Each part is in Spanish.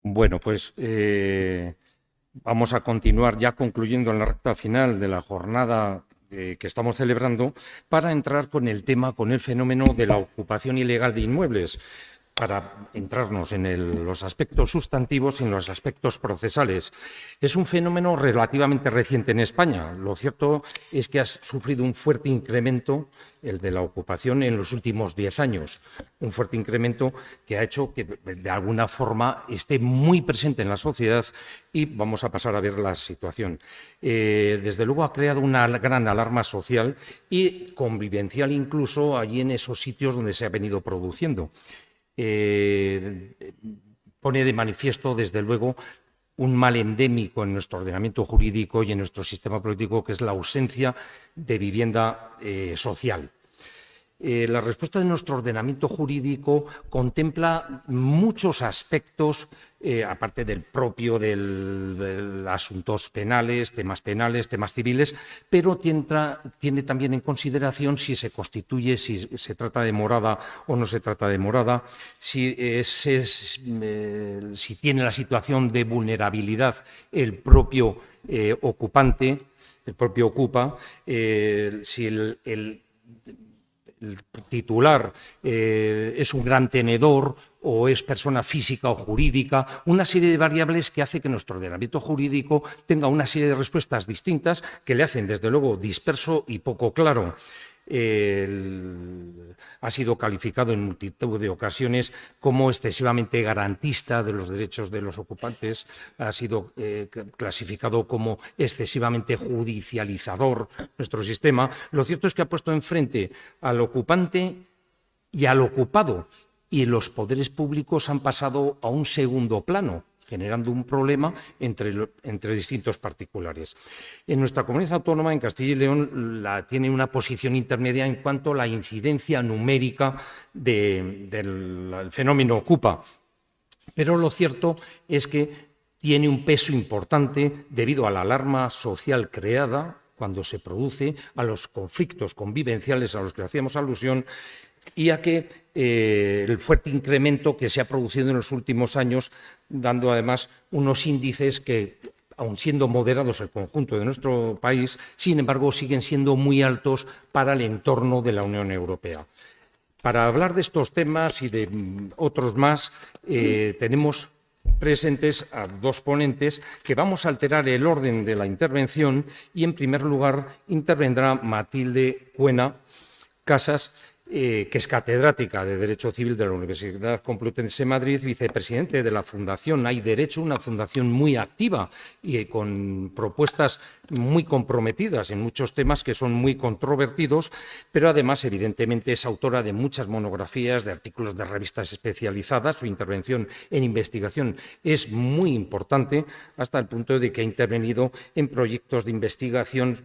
Bueno, pues vamos a continuar ya concluyendo en la recta final de la jornada que estamos celebrando para entrar con el tema, con el fenómeno de la ocupación ilegal de inmuebles, para entrarnos en los aspectos sustantivos y en los aspectos procesales. Es un fenómeno relativamente reciente en España. Lo cierto es que ha sufrido un fuerte incremento, el de la ocupación, en los últimos 10 años. Un fuerte incremento que ha hecho que, de alguna forma, esté muy presente en la sociedad y vamos a pasar a ver la situación. Desde luego ha creado una gran alarma social y convivencial incluso allí en esos sitios donde se ha venido produciendo. Pone de manifiesto, desde luego, un mal endémico en nuestro ordenamiento jurídico y en nuestro sistema político, que es la ausencia de vivienda social. La respuesta de nuestro ordenamiento jurídico contempla muchos aspectos, aparte del propio de asuntos penales, temas civiles, pero tiene también en consideración si se constituye, si se trata de morada o no se trata de morada, si tiene la situación de vulnerabilidad el propio ocupante, el propio ocupa, si el titular es un gran tenedor o es persona física o jurídica, una serie de variables que hace que nuestro ordenamiento jurídico tenga una serie de respuestas distintas que le hacen, desde luego, disperso y poco claro. Ha sido calificado en multitud de ocasiones como excesivamente garantista de los derechos de los ocupantes, ha sido clasificado como excesivamente judicializador nuestro sistema. Lo cierto es que ha puesto enfrente al ocupante y al ocupado, y los poderes públicos han pasado a un segundo plano, generando un problema entre distintos particulares. En nuestra comunidad autónoma, en Castilla y León, tiene una posición intermedia en cuanto a la incidencia numérica del fenómeno ocupa, pero lo cierto es que tiene un peso importante debido a la alarma social creada cuando se produce, a los conflictos convivenciales a los que hacíamos alusión, y a que el fuerte incremento que se ha producido en los últimos años, dando además unos índices que, aun siendo moderados el conjunto de nuestro país, sin embargo siguen siendo muy altos para el entorno de la Unión Europea. Para hablar de estos temas y de otros más, tenemos presentes a dos ponentes que vamos a alterar el orden de la intervención, y en primer lugar intervendrá Matilde Cuena Casas, que es catedrática de Derecho Civil de la Universidad Complutense de Madrid, vicepresidente de la Fundación Hay Derecho, una fundación muy activa y con propuestas muy comprometidas en muchos temas que son muy controvertidos, pero además, evidentemente, es autora de muchas monografías, de artículos de revistas especializadas. Su intervención en investigación es muy importante, hasta el punto de que ha intervenido en proyectos de investigación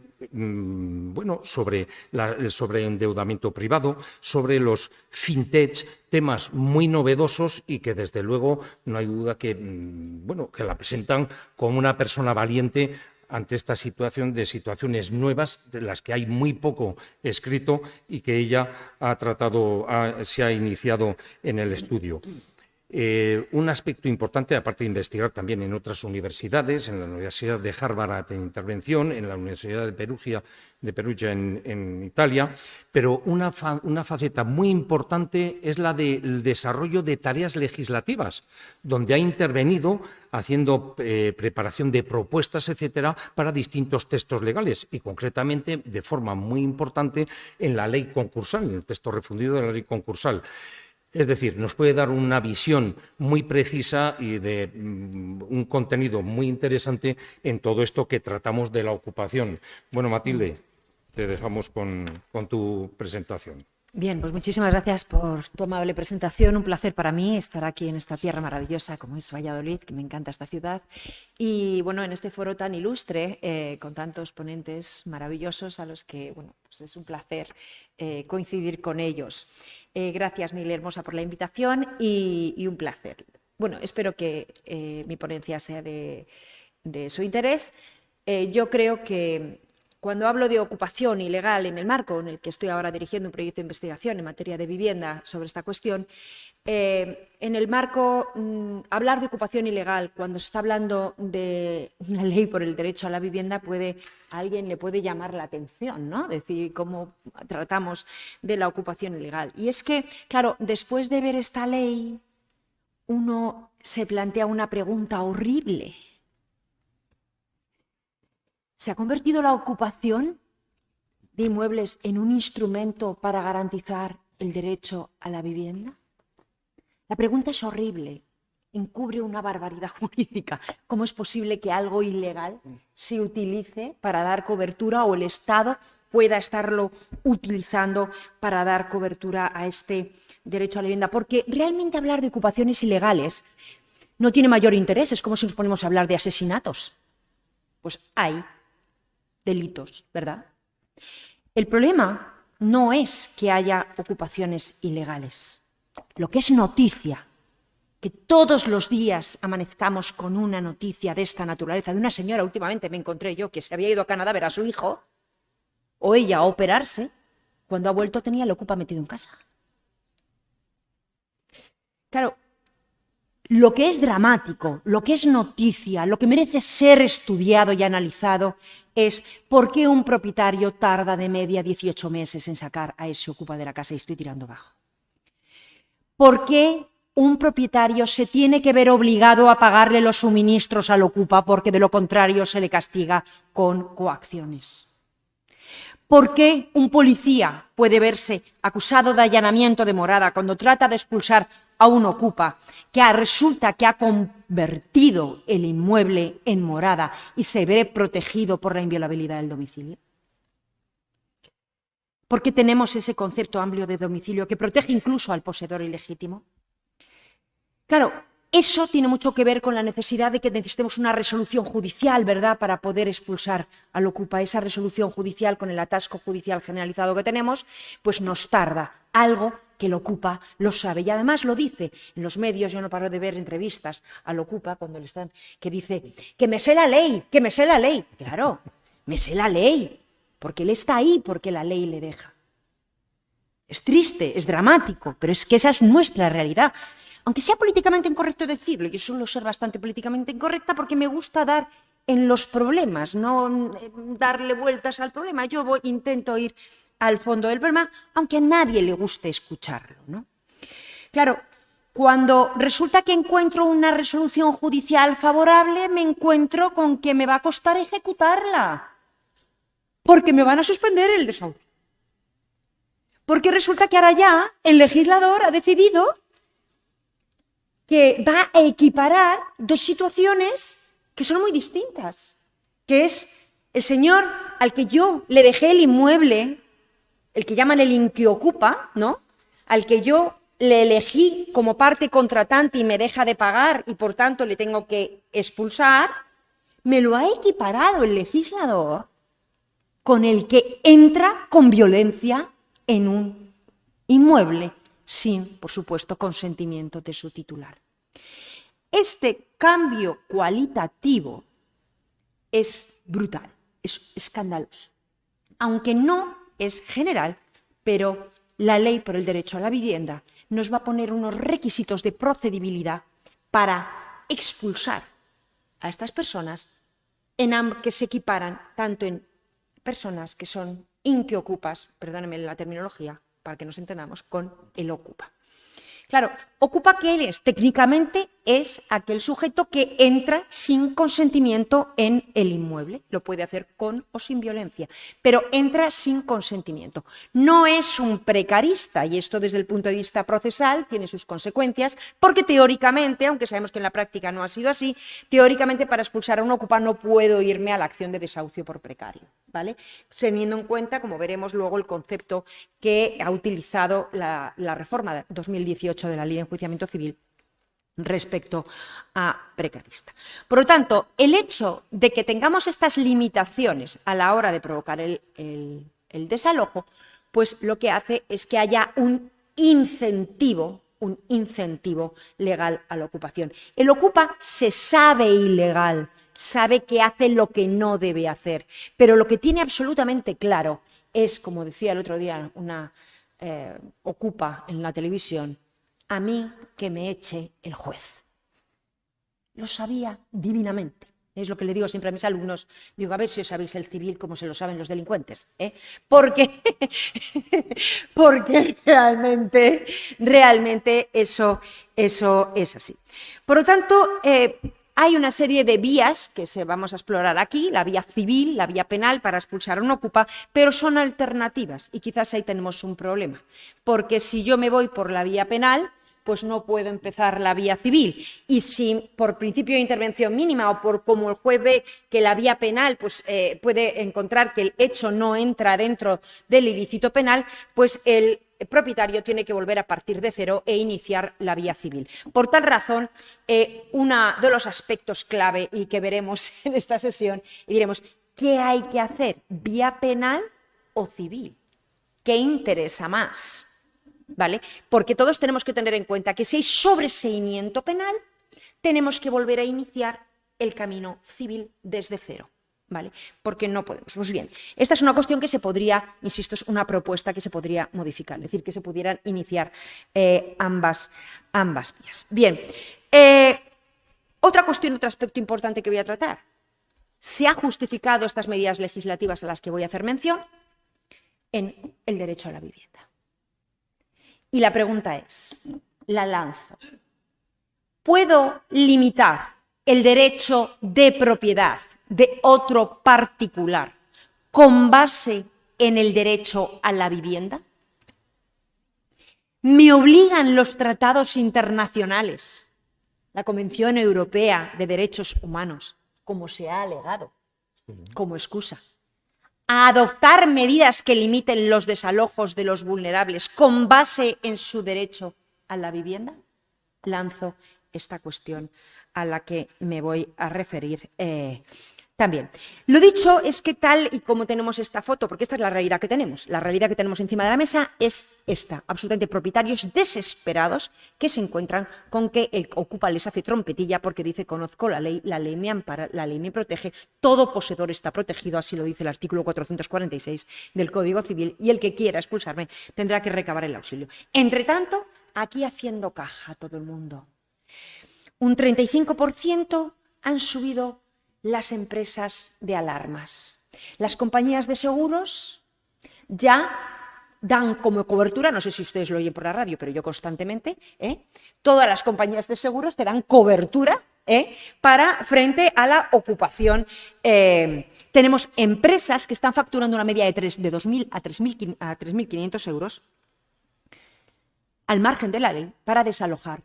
sobre endeudamiento privado, sobre los fintech, temas muy novedosos y que, desde luego, no hay duda que la presentan como una persona valiente ante esta situación, de situaciones nuevas de las que hay muy poco escrito y que ella se ha iniciado en el estudio. Un aspecto importante, aparte de investigar también en otras universidades, en la Universidad de Harvard en intervención, en la Universidad de Perugia en Italia, pero una faceta muy importante es la del desarrollo de tareas legislativas, donde ha intervenido haciendo preparación de propuestas, etcétera, para distintos textos legales y, concretamente, de forma muy importante, en la ley concursal, en el texto refundido de la ley concursal. Es decir, nos puede dar una visión muy precisa y de un contenido muy interesante en todo esto que tratamos de la ocupación. Bueno, Matilde, te dejamos con tu presentación. Bien, pues muchísimas gracias por tu amable presentación. Un placer para mí estar aquí en esta tierra maravillosa como es Valladolid, que me encanta esta ciudad. Y bueno, en este foro tan ilustre, con tantos ponentes maravillosos a los que pues es un placer coincidir con ellos. Gracias, Miguel Hermosa, por la invitación y un placer. Bueno, espero que mi ponencia sea de su interés. Yo creo que cuando hablo de ocupación ilegal en el marco en el que estoy ahora dirigiendo un proyecto de investigación en materia de vivienda sobre esta cuestión, en el marco, hablar de ocupación ilegal cuando se está hablando de una ley por el derecho a la vivienda a alguien le puede llamar la atención, ¿no? Decir, cómo tratamos de la ocupación ilegal. Y es que, claro, después de ver esta ley, uno se plantea una pregunta horrible. ¿Se ha convertido la ocupación de inmuebles en un instrumento para garantizar el derecho a la vivienda? La pregunta es horrible, encubre una barbaridad jurídica. ¿Cómo es posible que algo ilegal se utilice para dar cobertura o el Estado pueda estarlo utilizando para dar cobertura a este derecho a la vivienda? Porque realmente hablar de ocupaciones ilegales no tiene mayor interés, es como si nos ponemos a hablar de asesinatos. Pues hay delitos, ¿verdad? El problema no es que haya ocupaciones ilegales. Lo que es noticia, que todos los días amanezcamos con una noticia de esta naturaleza, de una señora, últimamente me encontré yo, que se había ido a Canadá a ver a su hijo, o ella a operarse, cuando ha vuelto tenía el ocupa metido en casa. Claro, lo que es dramático, lo que es noticia, lo que merece ser estudiado y analizado es por qué un propietario tarda de media 18 meses en sacar a ese ocupa de la casa, y estoy tirando bajo. ¿Por qué un propietario se tiene que ver obligado a pagarle los suministros al ocupa porque de lo contrario se le castiga con coacciones? ¿Por qué un policía puede verse acusado de allanamiento de morada cuando trata de expulsar a un ocupa que resulta que ha convertido el inmueble en morada y se ve protegido por la inviolabilidad del domicilio? ¿Por qué tenemos ese concepto amplio de domicilio que protege incluso al poseedor ilegítimo? Claro, eso tiene mucho que ver con la necesidad de que necesitemos una resolución judicial, ¿verdad?, para poder expulsar al ocupa. Esa resolución judicial, con el atasco judicial generalizado que tenemos, pues nos tarda algo que el ocupa lo sabe. Y además lo dice en los medios. Yo no paro de ver entrevistas al ocupa cuando le están, que dice que me sé la ley, que me sé la ley. Claro, me sé la ley, porque él está ahí, porque la ley le deja. Es triste, es dramático, pero es que esa es nuestra realidad. Aunque sea políticamente incorrecto decirlo, yo suelo ser bastante políticamente incorrecta porque me gusta dar en los problemas, no darle vueltas al problema. Yo intento ir al fondo del problema, aunque a nadie le guste escucharlo, ¿no? Claro, cuando resulta que encuentro una resolución judicial favorable, me encuentro con que me va a costar ejecutarla, porque me van a suspender el desahucio. Porque resulta que ahora ya el legislador ha decidido que va a equiparar dos situaciones que son muy distintas, que es el señor al que yo le dejé el inmueble, el que llaman el inquiocupa, ¿no?, al que yo le elegí como parte contratante y me deja de pagar y por tanto le tengo que expulsar, me lo ha equiparado el legislador con el que entra con violencia en un inmueble sin, por supuesto, consentimiento de su titular. Este cambio cualitativo es brutal, es escandaloso, aunque no es general, pero la ley por el derecho a la vivienda nos va a poner unos requisitos de procedibilidad para expulsar a estas personas que se equiparan tanto en personas que son inquiocupas, perdónenme la terminología, para que nos entendamos, con el ocupa. Claro, ocupa, ¿qué es? Técnicamente es aquel sujeto que entra sin consentimiento en el inmueble. Lo puede hacer con o sin violencia, pero entra sin consentimiento. No es un precarista, y esto desde el punto de vista procesal tiene sus consecuencias, porque teóricamente, aunque sabemos que en la práctica no ha sido así, teóricamente para expulsar a un ocupa no puedo irme a la acción de desahucio por precario, ¿vale? Teniendo en cuenta, como veremos luego, el concepto que ha utilizado la reforma de 2018 de la Ley de Enjuiciamiento Civil respecto a precarista. Por lo tanto, el hecho de que tengamos estas limitaciones a la hora de provocar el desalojo, pues lo que hace es que haya un incentivo legal a la ocupación. El ocupa se sabe ilegal sabe que hace lo que no debe hacer, pero lo que tiene absolutamente claro es, como decía el otro día una ocupa en la televisión, a mí que me eche el juez. Lo sabía divinamente. Es lo que le digo siempre a mis alumnos. Digo, a ver si os sabéis el civil como se lo saben los delincuentes. Porque realmente eso es así. Por lo tanto, hay una serie de vías que vamos a explorar aquí, la vía civil, la vía penal para expulsar a un ocupa, pero son alternativas y quizás ahí tenemos un problema. Porque si yo me voy por la vía penal, pues no puedo empezar la vía civil. Y si por principio de intervención mínima o por como el juez ve que la vía penal pues, puede encontrar que el hecho no entra dentro del ilícito penal, pues el propietario tiene que volver a partir de cero e iniciar la vía civil. Por tal razón, uno de los aspectos clave y que veremos en esta sesión, y diremos, ¿qué hay que hacer? ¿Vía penal o civil? ¿Qué interesa más? ¿Vale? Porque todos tenemos que tener en cuenta que si hay sobreseimiento penal, tenemos que volver a iniciar el camino civil desde cero, ¿vale? Porque no podemos. Pues bien, esta es una cuestión que se podría, insisto, es una propuesta que se podría modificar, es decir, que se pudieran iniciar ambas vías. Bien, otra cuestión, otro aspecto importante que voy a tratar. ¿Se ha justificado estas medidas legislativas a las que voy a hacer mención en el derecho a la vivienda? Y la pregunta es, la lanzo. ¿Puedo limitar el derecho de propiedad de otro particular con base en el derecho a la vivienda? ¿Me obligan los tratados internacionales, la Convención Europea de Derechos Humanos, como se ha alegado, como excusa, a adoptar medidas que limiten los desalojos de los vulnerables con base en su derecho a la vivienda? Lanzo esta cuestión a la que me voy a referir también. Lo dicho es que tal y como tenemos esta foto, porque esta es la realidad que tenemos encima de la mesa es esta, absolutamente propietarios desesperados que se encuentran con que el ocupa les hace trompetilla porque dice conozco la ley me ampara, la ley me protege, todo poseedor está protegido, así lo dice el artículo 446 del Código Civil y el que quiera expulsarme tendrá que recabar el auxilio. Entre tanto, aquí haciendo caja todo el mundo. Un 35% han subido las empresas de alarmas. Las compañías de seguros ya dan como cobertura, no sé si ustedes lo oyen por la radio, pero yo constantemente, todas las compañías de seguros te dan cobertura para frente a la ocupación. Tenemos empresas que están facturando una media de 2.000 a 3.500 euros al margen de la ley para desalojar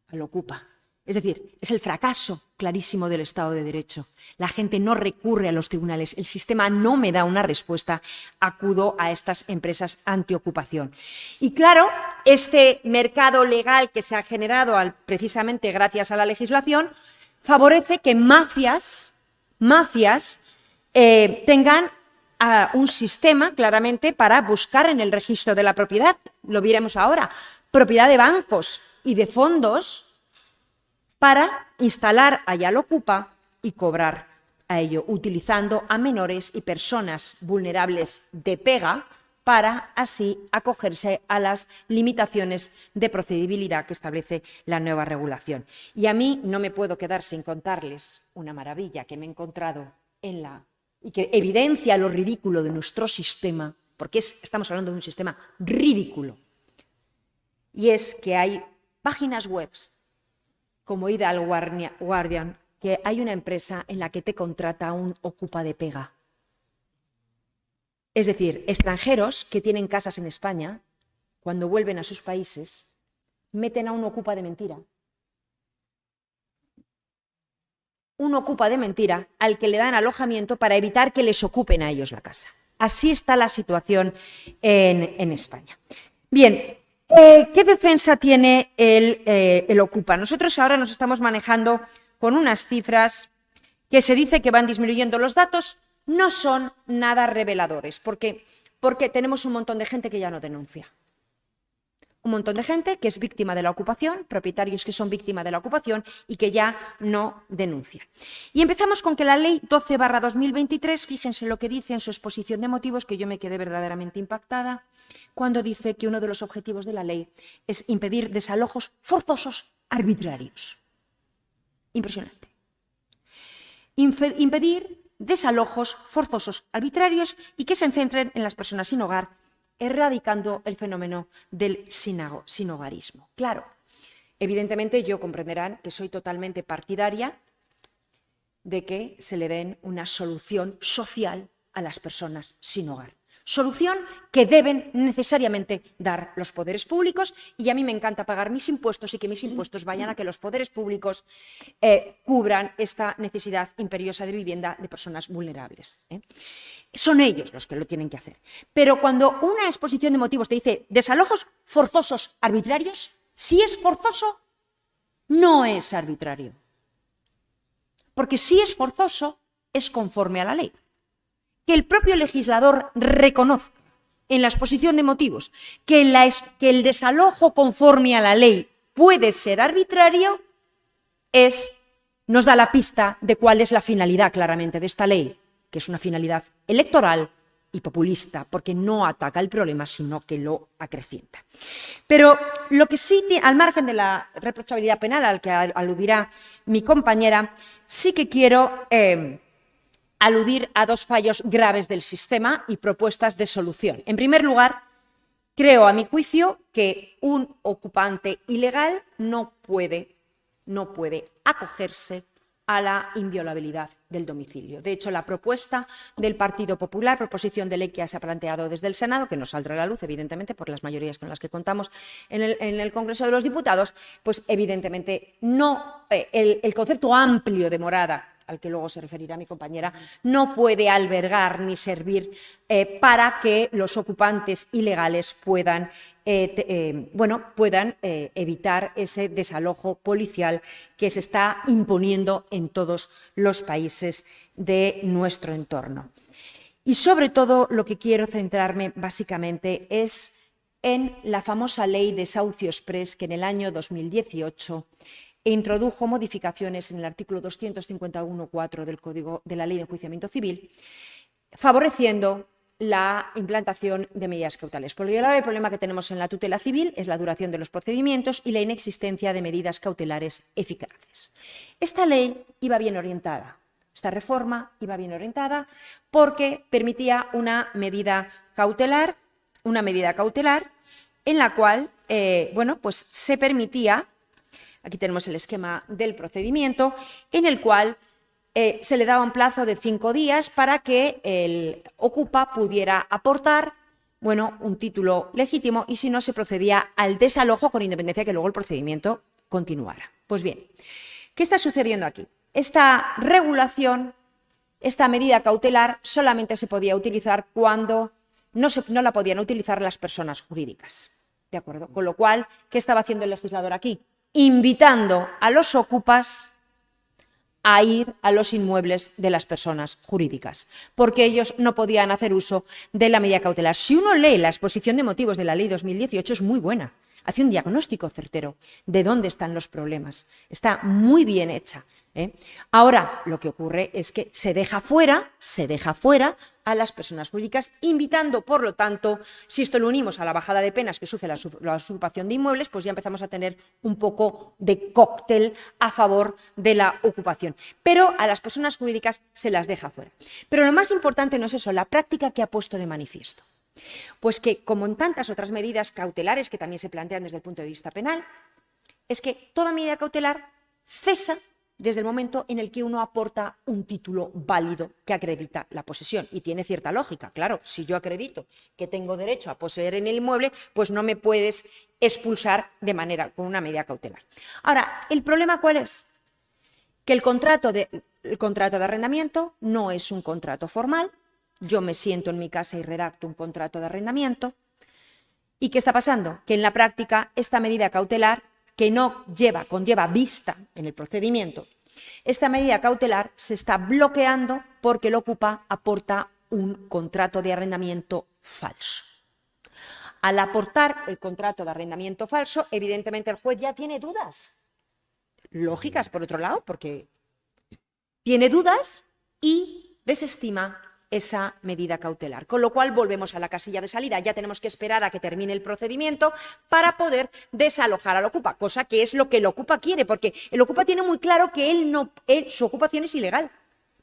al ocupa. Es decir, es el fracaso clarísimo del Estado de Derecho. La gente no recurre a los tribunales, el sistema no me da una respuesta, acudo a estas empresas antiocupación. Y claro, este mercado legal que se ha generado precisamente gracias a la legislación favorece que mafias tengan un sistema claramente para buscar en el registro de la propiedad, lo veremos ahora, propiedad de bancos y de fondos, para instalar allá al ocupa y cobrar a ello, utilizando a menores y personas vulnerables de pega para así acogerse a las limitaciones de procedibilidad que establece la nueva regulación. Y a mí no me puedo quedar sin contarles una maravilla que me he encontrado y que evidencia lo ridículo de nuestro sistema, porque estamos hablando de un sistema ridículo, y es que hay páginas web como Ida Guardian, que hay una empresa en la que te contrata un ocupa de pega. Es decir, extranjeros que tienen casas en España, cuando vuelven a sus países, meten a un ocupa de mentira. Un ocupa de mentira al que le dan alojamiento para evitar que les ocupen a ellos la casa. Así está la situación en España. Bien. ¿Qué defensa tiene el ocupa? Nosotros ahora nos estamos manejando con unas cifras que se dice que van disminuyendo. Los datos no son nada reveladores, porque tenemos un montón de gente que ya no denuncia. un montón de gente que es víctima de la ocupación, propietarios que son víctimas de la ocupación y que ya no denuncian. Y empezamos con que la Ley 12/2023, fíjense lo que dice en su exposición de motivos, que yo me quedé verdaderamente impactada, cuando dice que uno de los objetivos de la ley es impedir desalojos forzosos arbitrarios. Impresionante. Impedir desalojos forzosos arbitrarios y que se centren en las personas sin hogar, erradicando el fenómeno del sinhogarismo. Claro, evidentemente yo comprenderán que soy totalmente partidaria de que se le den una solución social a las personas sin hogar. Solución que deben necesariamente dar los poderes públicos, y a mí me encanta pagar mis impuestos y que mis impuestos vayan a que los poderes públicos cubran esta necesidad imperiosa de vivienda de personas vulnerables. Son ellos los que lo tienen que hacer. Pero cuando una exposición de motivos te dice desalojos forzosos arbitrarios, si es forzoso, no es arbitrario. Porque si es forzoso, es conforme a la ley. Que el propio legislador reconozca en la exposición de motivos que el desalojo conforme a la ley puede ser arbitrario, nos da la pista de cuál es la finalidad claramente de esta ley, que es una finalidad electoral y populista, porque no ataca el problema, sino que lo acrecienta. Pero lo que sí, al margen de la reprochabilidad penal al que aludirá mi compañera, sí que quiero aludir a dos fallos graves del sistema y propuestas de solución. En primer lugar, creo, a mi juicio, que un ocupante ilegal no puede acogerse a la inviolabilidad del domicilio. De hecho, la propuesta del Partido Popular, proposición de ley que se ha planteado desde el Senado, que no saldrá a la luz, evidentemente, por las mayorías con las que contamos en el Congreso de los Diputados, pues evidentemente no, el concepto amplio de morada, al que luego se referirá mi compañera, no puede albergar ni servir para que los ocupantes ilegales puedan evitar ese desalojo policial que se está imponiendo en todos los países de nuestro entorno. Y sobre todo lo que quiero centrarme básicamente es en la famosa ley Desahucio Exprés, que en el año 2018 introdujo modificaciones en el artículo 251.4 del Código de la Ley de Enjuiciamiento Civil, favoreciendo la implantación de medidas cautelares. Por lo general, el problema que tenemos en la tutela civil es la duración de los procedimientos y la inexistencia de medidas cautelares eficaces. Esta ley iba bien orientada, esta reforma iba bien orientada porque permitía una medida cautelar en la cual pues se permitía. Aquí tenemos el esquema del procedimiento, en el cual se le daba un plazo de 5 días para que el ocupa pudiera aportar un título legítimo, y si no, se procedía al desalojo con independencia de que luego el procedimiento continuara. Pues bien, ¿qué está sucediendo aquí? Esta regulación, esta medida cautelar, solamente se podía utilizar cuando no la podían utilizar las personas jurídicas. ¿De acuerdo? Con lo cual, ¿qué estaba haciendo el legislador aquí? Invitando a los ocupas a ir a los inmuebles de las personas jurídicas, porque ellos no podían hacer uso de la medida cautelar. Si uno lee la exposición de motivos de la Ley 2018, es muy buena. Hace un diagnóstico certero de dónde están los problemas. Está muy bien hecha. Ahora, lo que ocurre es que se deja fuera a las personas jurídicas, invitando, por lo tanto, si esto lo unimos a la bajada de penas que sufre la usurpación de inmuebles, pues ya empezamos a tener un poco de cóctel a favor de la ocupación. Pero a las personas jurídicas se las deja fuera. Pero lo más importante no es eso, la práctica que ha puesto de manifiesto. Pues que, como en tantas otras medidas cautelares que también se plantean desde el punto de vista penal, es que toda medida cautelar cesa desde el momento en el que uno aporta un título válido que acredita la posesión. Y tiene cierta lógica, claro, si yo acredito que tengo derecho a poseer en el inmueble, pues no me puedes expulsar con una medida cautelar. Ahora, ¿el problema cuál es? Que el contrato de arrendamiento no es un contrato formal. Yo me siento en mi casa y redacto un contrato de arrendamiento. ¿Y qué está pasando? Que en la práctica esta medida cautelar, que no conlleva vista en el procedimiento, esta medida cautelar se está bloqueando porque el ocupa aporta un contrato de arrendamiento falso. al aportar el contrato de arrendamiento falso, evidentemente el juez ya tiene dudas lógicas, por otro lado, porque tiene dudas y desestima esa medida cautelar. Con lo cual volvemos a la casilla de salida. Ya tenemos que esperar a que termine el procedimiento para poder desalojar al ocupa, cosa que es lo que el ocupa quiere, porque el ocupa tiene muy claro que su ocupación es ilegal,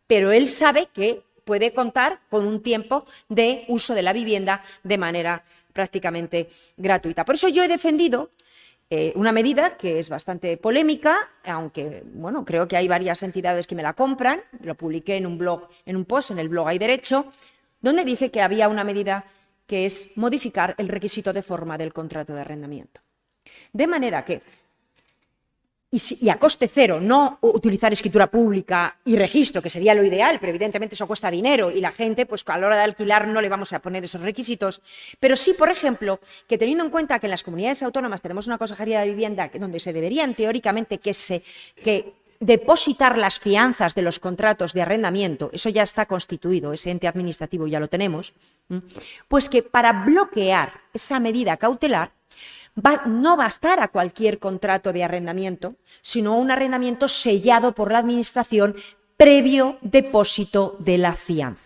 pero él sabe que puede contar con un tiempo de uso de la vivienda de manera prácticamente gratuita. Por eso yo he defendido una medida que es bastante polémica, aunque bueno, creo que hay varias entidades que me la compran. Lo publiqué en un blog, en un post en el blog Hay Derecho, donde dije que había una medida que es modificar el requisito de forma del contrato de arrendamiento. De manera que, y a coste cero, no utilizar escritura pública y registro, que sería lo ideal, pero evidentemente eso cuesta dinero y la gente, pues a la hora de alquilar no le vamos a poner esos requisitos, pero sí, por ejemplo, que teniendo en cuenta que en las comunidades autónomas tenemos una consejería de vivienda donde se deberían teóricamente que depositar las fianzas de los contratos de arrendamiento, eso ya está constituido, ese ente administrativo ya lo tenemos, pues que para bloquear esa medida cautelar no bastar a cualquier contrato de arrendamiento, sino a un arrendamiento sellado por la Administración previo depósito de la fianza.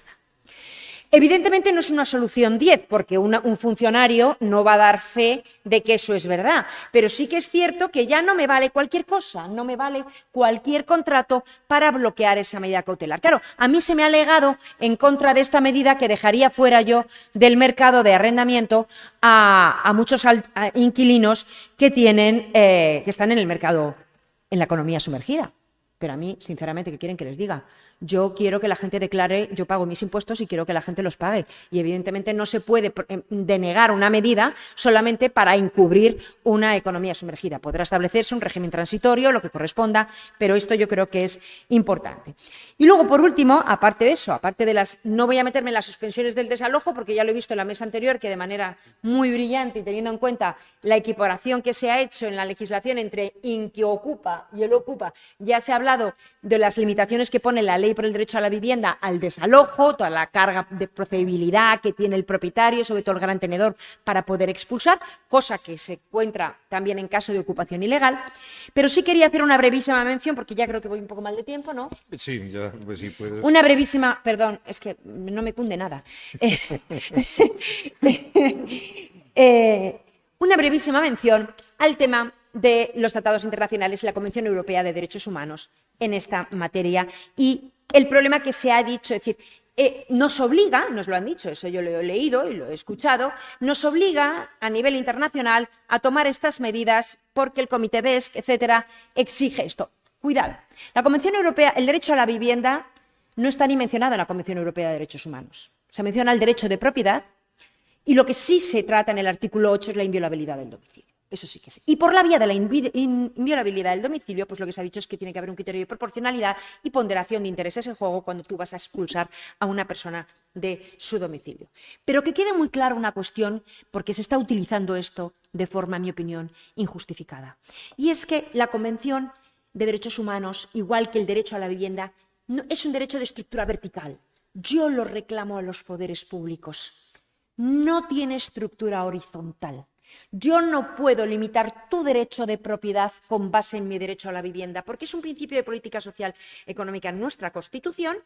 Evidentemente no es una solución 10, porque un funcionario no va a dar fe de que eso es verdad, pero sí que es cierto que ya no me vale cualquier cosa, no me vale cualquier contrato para bloquear esa medida cautelar. Claro, a mí se me ha alegado en contra de esta medida que dejaría fuera yo del mercado de arrendamiento a muchos inquilinos que están en el mercado, en la economía sumergida. Pero a mí, sinceramente, ¿qué quieren que les diga? Yo quiero que la gente declare, yo pago mis impuestos y quiero que la gente los pague. Y evidentemente no se puede denegar una medida solamente para encubrir una economía sumergida. Podrá establecerse un régimen transitorio, lo que corresponda, pero esto yo creo que es importante. Y luego, por último, aparte de eso, aparte de no voy a meterme en las suspensiones del desalojo, porque ya lo he visto en la mesa anterior, que de manera muy brillante y teniendo en cuenta la equiparación que se ha hecho en la legislación entre inquiocupa y el ocupa, ya se ha hablado de las limitaciones que pone la ley por el derecho a la vivienda al desalojo, toda la carga de procedibilidad que tiene el propietario, sobre todo el gran tenedor, para poder expulsar, cosa que se encuentra también en caso de ocupación ilegal. Pero sí quería hacer una brevísima mención, porque ya creo que voy un poco mal de tiempo, ¿no? Sí, ya, pues sí puedes. Una brevísima, perdón, es que no me cunde nada. Una brevísima mención al tema de los tratados internacionales y la Convención Europea de Derechos Humanos en esta materia y el problema que se ha dicho, es decir, nos obliga, nos lo han dicho, eso yo lo he leído y lo he escuchado, nos obliga a nivel internacional a tomar estas medidas porque el Comité BESC, etcétera, exige esto. Cuidado, la Convención Europea, el derecho a la vivienda no está ni mencionado en la Convención Europea de Derechos Humanos. Se menciona el derecho de propiedad y lo que sí se trata en el artículo 8 es la inviolabilidad del domicilio. Eso sí que sí. Y por la vía de la inviolabilidad del domicilio, pues lo que se ha dicho es que tiene que haber un criterio de proporcionalidad y ponderación de intereses en juego cuando tú vas a expulsar a una persona de su domicilio. Pero que quede muy clara una cuestión, porque se está utilizando esto de forma, en mi opinión, injustificada. Y es que la Convención de Derechos Humanos, igual que el derecho a la vivienda, no, es un derecho de estructura vertical. Yo lo reclamo a los poderes públicos. No tiene estructura horizontal. Yo no puedo limitar tu derecho de propiedad con base en mi derecho a la vivienda, porque es un principio de política social económica en nuestra Constitución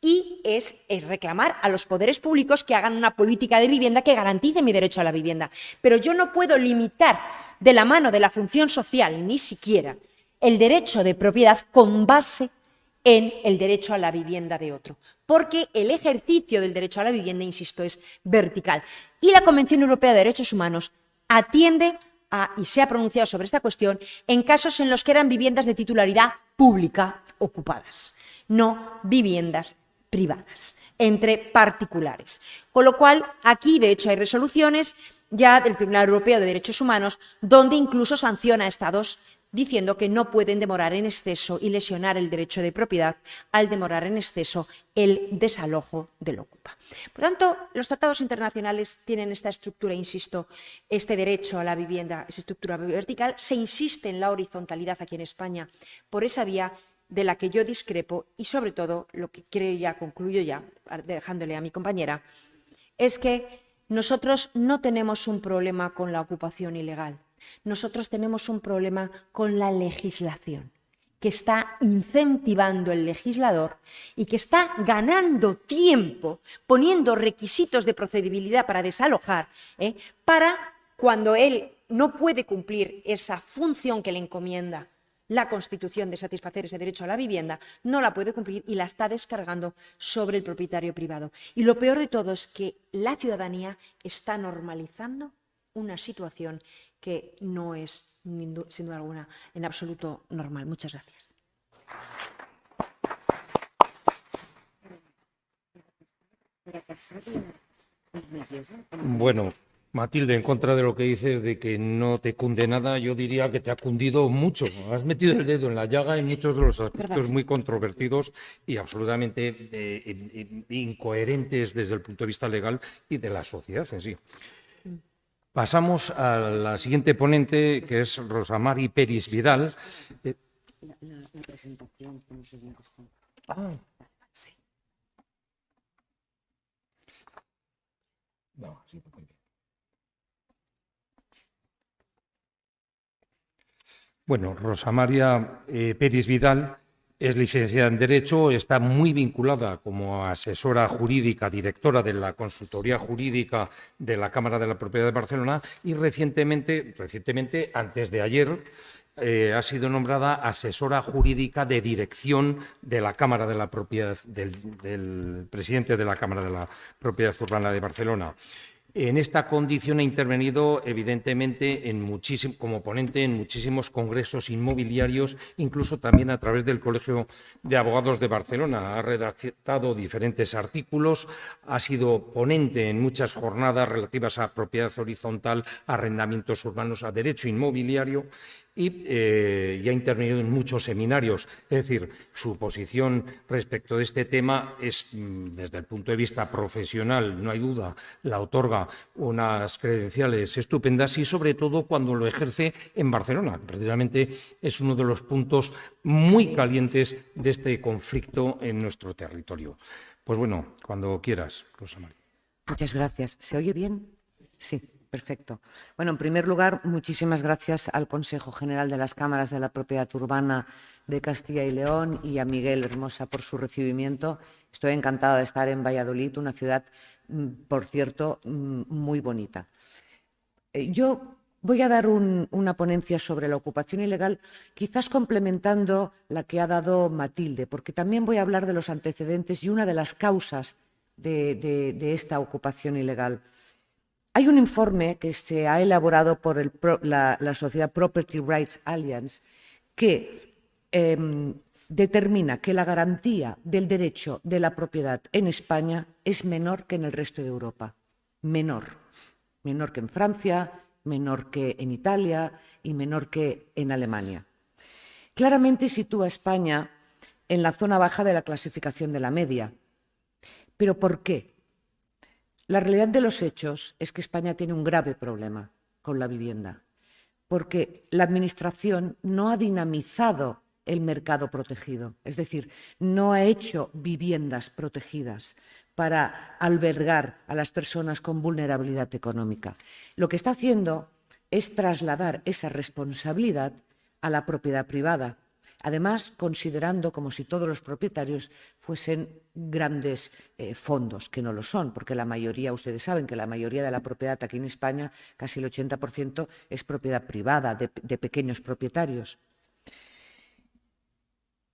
y es reclamar a los poderes públicos que hagan una política de vivienda que garantice mi derecho a la vivienda. Pero yo no puedo limitar de la mano de la función social, ni siquiera, el derecho de propiedad con base en el derecho a la vivienda de otro, porque el ejercicio del derecho a la vivienda, insisto, es vertical. Y la Convención Europea de Derechos Humanos atiende y se ha pronunciado sobre esta cuestión en casos en los que eran viviendas de titularidad pública ocupadas, no viviendas privadas, entre particulares. Con lo cual, aquí, de hecho, hay resoluciones ya del Tribunal Europeo de Derechos Humanos donde incluso sanciona a Estados diciendo que no pueden demorar en exceso y lesionar el derecho de propiedad al demorar en exceso el desalojo del ocupa. Por tanto, los tratados internacionales tienen esta estructura, insisto, este derecho a la vivienda, esa estructura vertical. Se insiste en la horizontalidad aquí en España por esa vía de la que yo discrepo y, sobre todo, lo que creo ya, concluyo ya, dejándole a mi compañera, es que nosotros no tenemos un problema con la ocupación ilegal, nosotros tenemos un problema con la legislación, que está incentivando el legislador y que está ganando tiempo poniendo requisitos de procedibilidad para desalojar, para cuando él no puede cumplir esa función que le encomienda la Constitución de satisfacer ese derecho a la vivienda, no la puede cumplir y la está descargando sobre el propietario privado. Y lo peor de todo es que la ciudadanía está normalizando una situación que no es, sin duda alguna, en absoluto normal. Muchas gracias. Bueno, Matilde, en contra de lo que dices de que no te cunde nada, yo diría que te ha cundido mucho. Has metido el dedo en la llaga en muchos de los aspectos muy controvertidos y absolutamente incoherentes desde el punto de vista legal y de la sociedad en sí. Pasamos a la siguiente ponente, que es Rosa Mari Peris Vidal. La presentación con los siguientes puntos. Sí. No, sí, muy bien. Bueno, Rosa María Peris Vidal es licenciada en Derecho, está muy vinculada como asesora jurídica, directora de la Consultoría Jurídica de la Cámara de la Propiedad de Barcelona y recientemente, antes de ayer, ha sido nombrada asesora jurídica de dirección de la Cámara de la Propiedad, del presidente de la Cámara de la Propiedad Urbana de Barcelona. En esta condición ha intervenido, evidentemente, como ponente en muchísimos congresos inmobiliarios, incluso también a través del Colegio de Abogados de Barcelona. Ha redactado diferentes artículos, ha sido ponente en muchas jornadas relativas a propiedad horizontal, arrendamientos urbanos, a derecho inmobiliario y ha intervenido en muchos seminarios. Es decir, su posición respecto de este tema es, desde el punto de vista profesional, no hay duda, la otorga unas credenciales estupendas y sobre todo cuando lo ejerce en Barcelona. Precisamente es uno de los puntos muy calientes de este conflicto en nuestro territorio. Pues bueno, cuando quieras, Rosa María. Muchas gracias. ¿Se oye bien? Sí, perfecto. Bueno, en primer lugar, muchísimas gracias al Consejo General de las Cámaras de la Propiedad Urbana de Castilla y León y a Miguel Hermosa por su recibimiento. Estoy encantada de estar en Valladolid, una ciudad, por cierto, muy bonita. Yo voy a dar una ponencia sobre la ocupación ilegal, quizás complementando la que ha dado Matilde, porque también voy a hablar de los antecedentes y una de las causas de esta ocupación ilegal. Hay un informe que se ha elaborado por la sociedad Property Rights Alliance que determina que la garantía del derecho de la propiedad en España es menor que en el resto de Europa. Menor que en Francia, menor que en Italia y menor que en Alemania. Claramente sitúa a España en la zona baja de la clasificación de la media. ¿Pero por qué? La realidad de los hechos es que España tiene un grave problema con la vivienda, porque la Administración no ha dinamizado el mercado protegido, es decir, no ha hecho viviendas protegidas para albergar a las personas con vulnerabilidad económica. Lo que está haciendo es trasladar esa responsabilidad a la propiedad privada, además considerando como si todos los propietarios fuesen grandes fondos, que no lo son, porque la mayoría, ustedes saben que la mayoría de la propiedad aquí en España, casi el 80%, es propiedad privada de pequeños propietarios.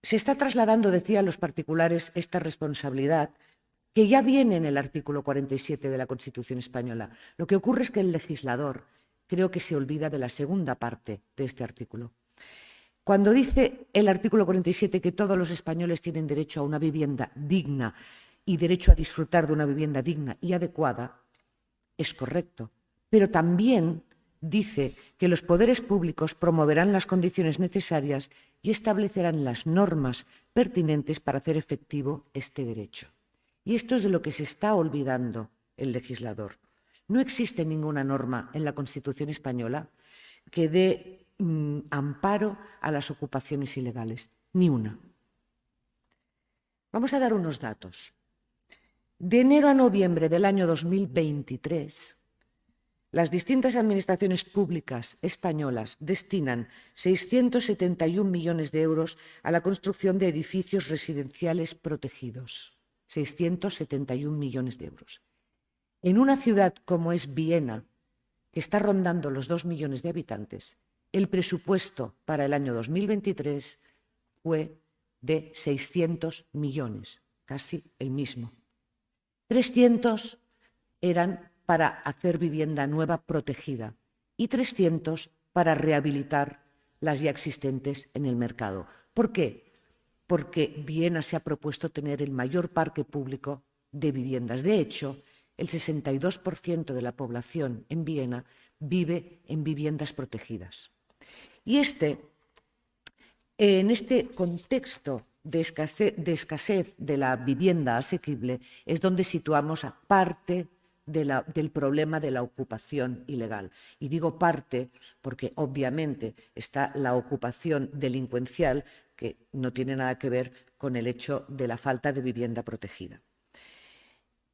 Se está trasladando, decía, a los particulares esta responsabilidad que ya viene en el artículo 47 de la Constitución española. Lo que ocurre es que el legislador creo que se olvida de la segunda parte de este artículo. Cuando dice el artículo 47 que todos los españoles tienen derecho a una vivienda digna y derecho a disfrutar de una vivienda digna y adecuada, es correcto, pero también dice que los poderes públicos promoverán las condiciones necesarias y establecerán las normas pertinentes para hacer efectivo este derecho. Y esto es de lo que se está olvidando el legislador. No existe ninguna norma en la Constitución española que dé amparo a las ocupaciones ilegales, ni una. Vamos a dar unos datos. De enero a noviembre del año 2023, las distintas administraciones públicas españolas destinan 671 millones de euros a la construcción de edificios residenciales protegidos. 671 millones de euros. En una ciudad como es Viena, que está rondando los 2 millones de habitantes, el presupuesto para el año 2023 fue de 600 millones, casi el mismo. 300 eran para hacer vivienda nueva protegida y 300 para rehabilitar las ya existentes en el mercado. ¿Por qué? Porque Viena se ha propuesto tener el mayor parque público de viviendas. De hecho, el 62% de la población en Viena vive en viviendas protegidas. Y en este contexto de escasez de la vivienda asequible es donde situamos a parte del problema de la ocupación ilegal. Y digo parte porque obviamente está la ocupación delincuencial, que no tiene nada que ver con el hecho de la falta de vivienda protegida.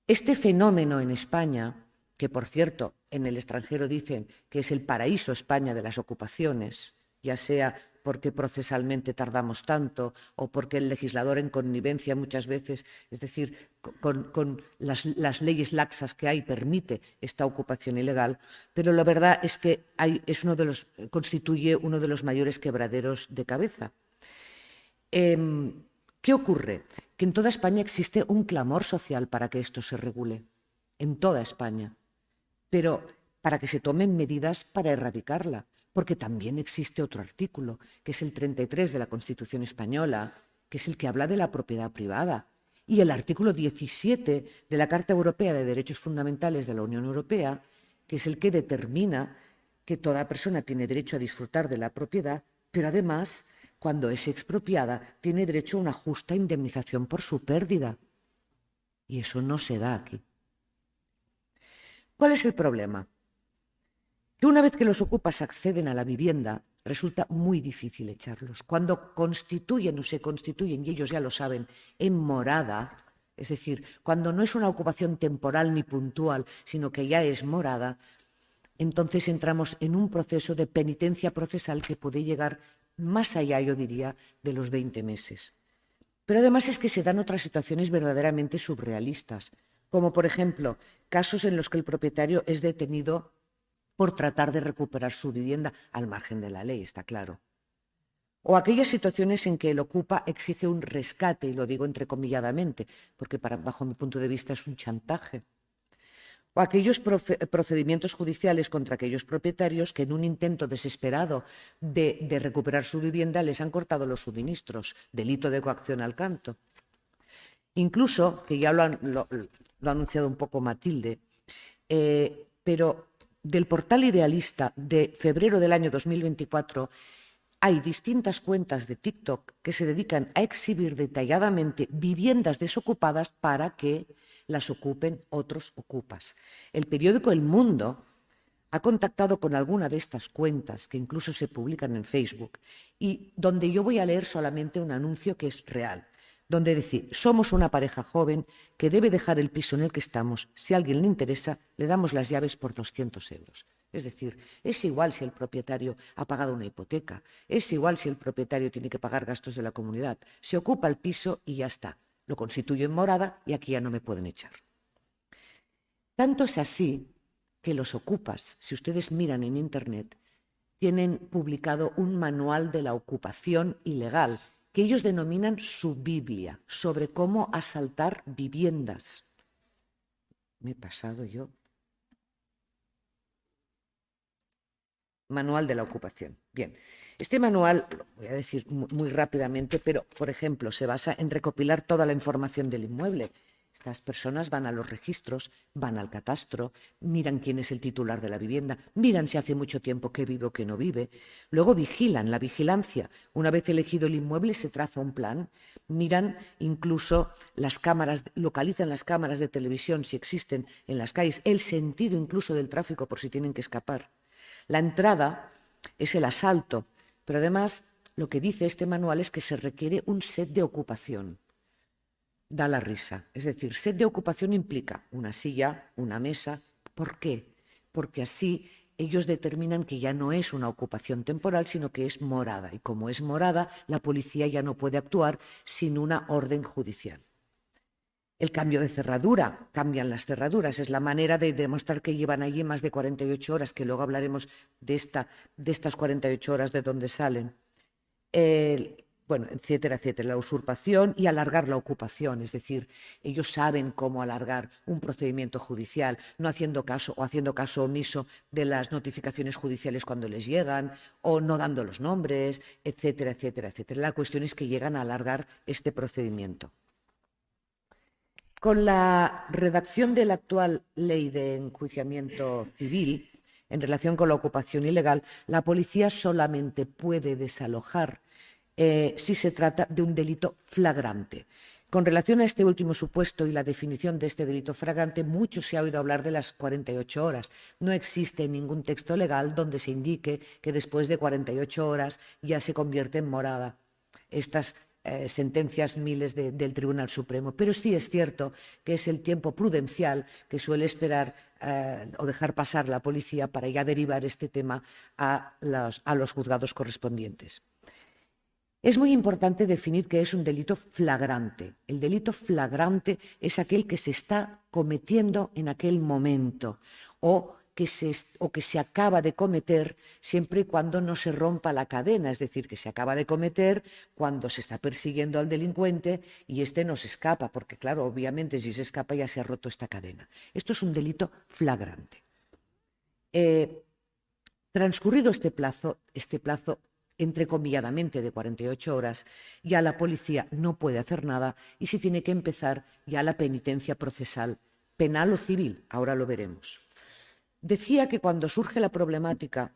Este fenómeno en España, que por cierto en el extranjero dicen que es el paraíso España de las ocupaciones, ya sea porque procesalmente tardamos tanto o porque el legislador en connivencia muchas veces, es decir, con las leyes laxas que hay, permite esta ocupación ilegal, pero la verdad es que constituye uno de los mayores quebraderos de cabeza. ¿Qué ocurre? Que en toda España existe un clamor social para que esto se regule, en toda España, pero para que se tomen medidas para erradicarla, porque también existe otro artículo, que es el 33 de la Constitución española, que es el que habla de la propiedad privada, y el artículo 17 de la Carta Europea de Derechos Fundamentales de la Unión Europea, que es el que determina que toda persona tiene derecho a disfrutar de la propiedad, pero además, cuando es expropiada, tiene derecho a una justa indemnización por su pérdida. Y eso no se da aquí. ¿Cuál es el problema? Que una vez que los ocupas acceden a la vivienda, resulta muy difícil echarlos. Cuando constituyen o se constituyen, y ellos ya lo saben, en morada, es decir, cuando no es una ocupación temporal ni puntual, sino que ya es morada, entonces entramos en un proceso de penitencia procesal que puede llegar más allá, yo diría, de los 20 meses. Pero además es que se dan otras situaciones verdaderamente surrealistas, como por ejemplo, casos en los que el propietario es detenido por tratar de recuperar su vivienda al margen de la ley, está claro. O aquellas situaciones en que el ocupa exige un rescate, y lo digo entrecomilladamente, porque bajo mi punto de vista es un chantaje. O aquellos procedimientos judiciales contra aquellos propietarios que en un intento desesperado de recuperar su vivienda les han cortado los suministros, delito de coacción al canto. Incluso, que ya lo ha anunciado un poco Matilde, pero del portal Idealista de febrero del año 2024 hay distintas cuentas de TikTok que se dedican a exhibir detalladamente viviendas desocupadas para que las ocupen otros ocupas. El periódico El Mundo ha contactado con alguna de estas cuentas, que incluso se publican en Facebook, y donde yo voy a leer solamente un anuncio que es real, donde dice: somos una pareja joven que debe dejar el piso en el que estamos. Si a alguien le interesa, le damos las llaves por 200 euros. Es decir, es igual si el propietario ha pagado una hipoteca, es igual si el propietario tiene que pagar gastos de la comunidad. Se ocupa el piso y ya está. Lo constituyo en morada y aquí ya no me pueden echar. Tanto es así que los ocupas, si ustedes miran en Internet, tienen publicado un manual de la ocupación ilegal, que ellos denominan su Biblia, sobre cómo asaltar viviendas. Me he pasado yo. Manual de la ocupación. Bien, este manual, lo voy a decir muy rápidamente, pero, por ejemplo, se basa en recopilar toda la información del inmueble. Estas personas van a los registros, van al catastro, miran quién es el titular de la vivienda, miran si hace mucho tiempo que vive o que no vive. Luego vigilan, la vigilancia. Una vez elegido el inmueble se traza un plan, miran incluso las cámaras, localizan las cámaras de televisión si existen en las calles, el sentido incluso del tráfico por si tienen que escapar. La entrada es el asalto, pero además lo que dice este manual es que se requiere un set de ocupación. da la risa. Es decir, sed de ocupación implica una silla, una mesa. ¿Por qué? Porque así ellos determinan que ya no es una ocupación temporal, sino que es morada. Y como es morada, la policía ya no puede actuar sin una orden judicial. El cambio de cerradura, cambian las cerraduras, es la manera de demostrar que llevan allí más de 48 horas, que luego hablaremos de estas 48 horas de dónde salen. Bueno, etcétera, etcétera, la usurpación y alargar la ocupación, es decir, ellos saben cómo alargar un procedimiento judicial, no haciendo caso o haciendo caso omiso de las notificaciones judiciales cuando les llegan o no dando los nombres, etcétera, etcétera, etcétera. La cuestión es que llegan a alargar este procedimiento. Con la redacción de la actual ley de enjuiciamiento civil, en relación con la ocupación ilegal, la policía solamente puede desalojar si se trata de un delito flagrante. Con relación a este último supuesto y la definición de este delito flagrante, mucho se ha oído hablar de las 48 horas. No existe ningún texto legal donde se indique que después de 48 horas ya se convierte en morada. Estas sentencias miles del Tribunal Supremo, pero sí es cierto que es el tiempo prudencial que suele esperar o dejar pasar la policía para ya derivar este tema a los juzgados correspondientes. Es muy importante definir qué es un delito flagrante. El delito flagrante es aquel que se está cometiendo en aquel momento o que se acaba de cometer siempre y cuando no se rompa la cadena, es decir, que se acaba de cometer cuando se está persiguiendo al delincuente y este no se escapa, porque claro, obviamente si se escapa ya se ha roto esta cadena. Esto es un delito flagrante. Transcurrido este plazo entrecomilladamente de 48 horas, ya la policía no puede hacer nada y se tiene que empezar ya la penitencia procesal, penal o civil, ahora lo veremos. Decía que cuando surge la problemática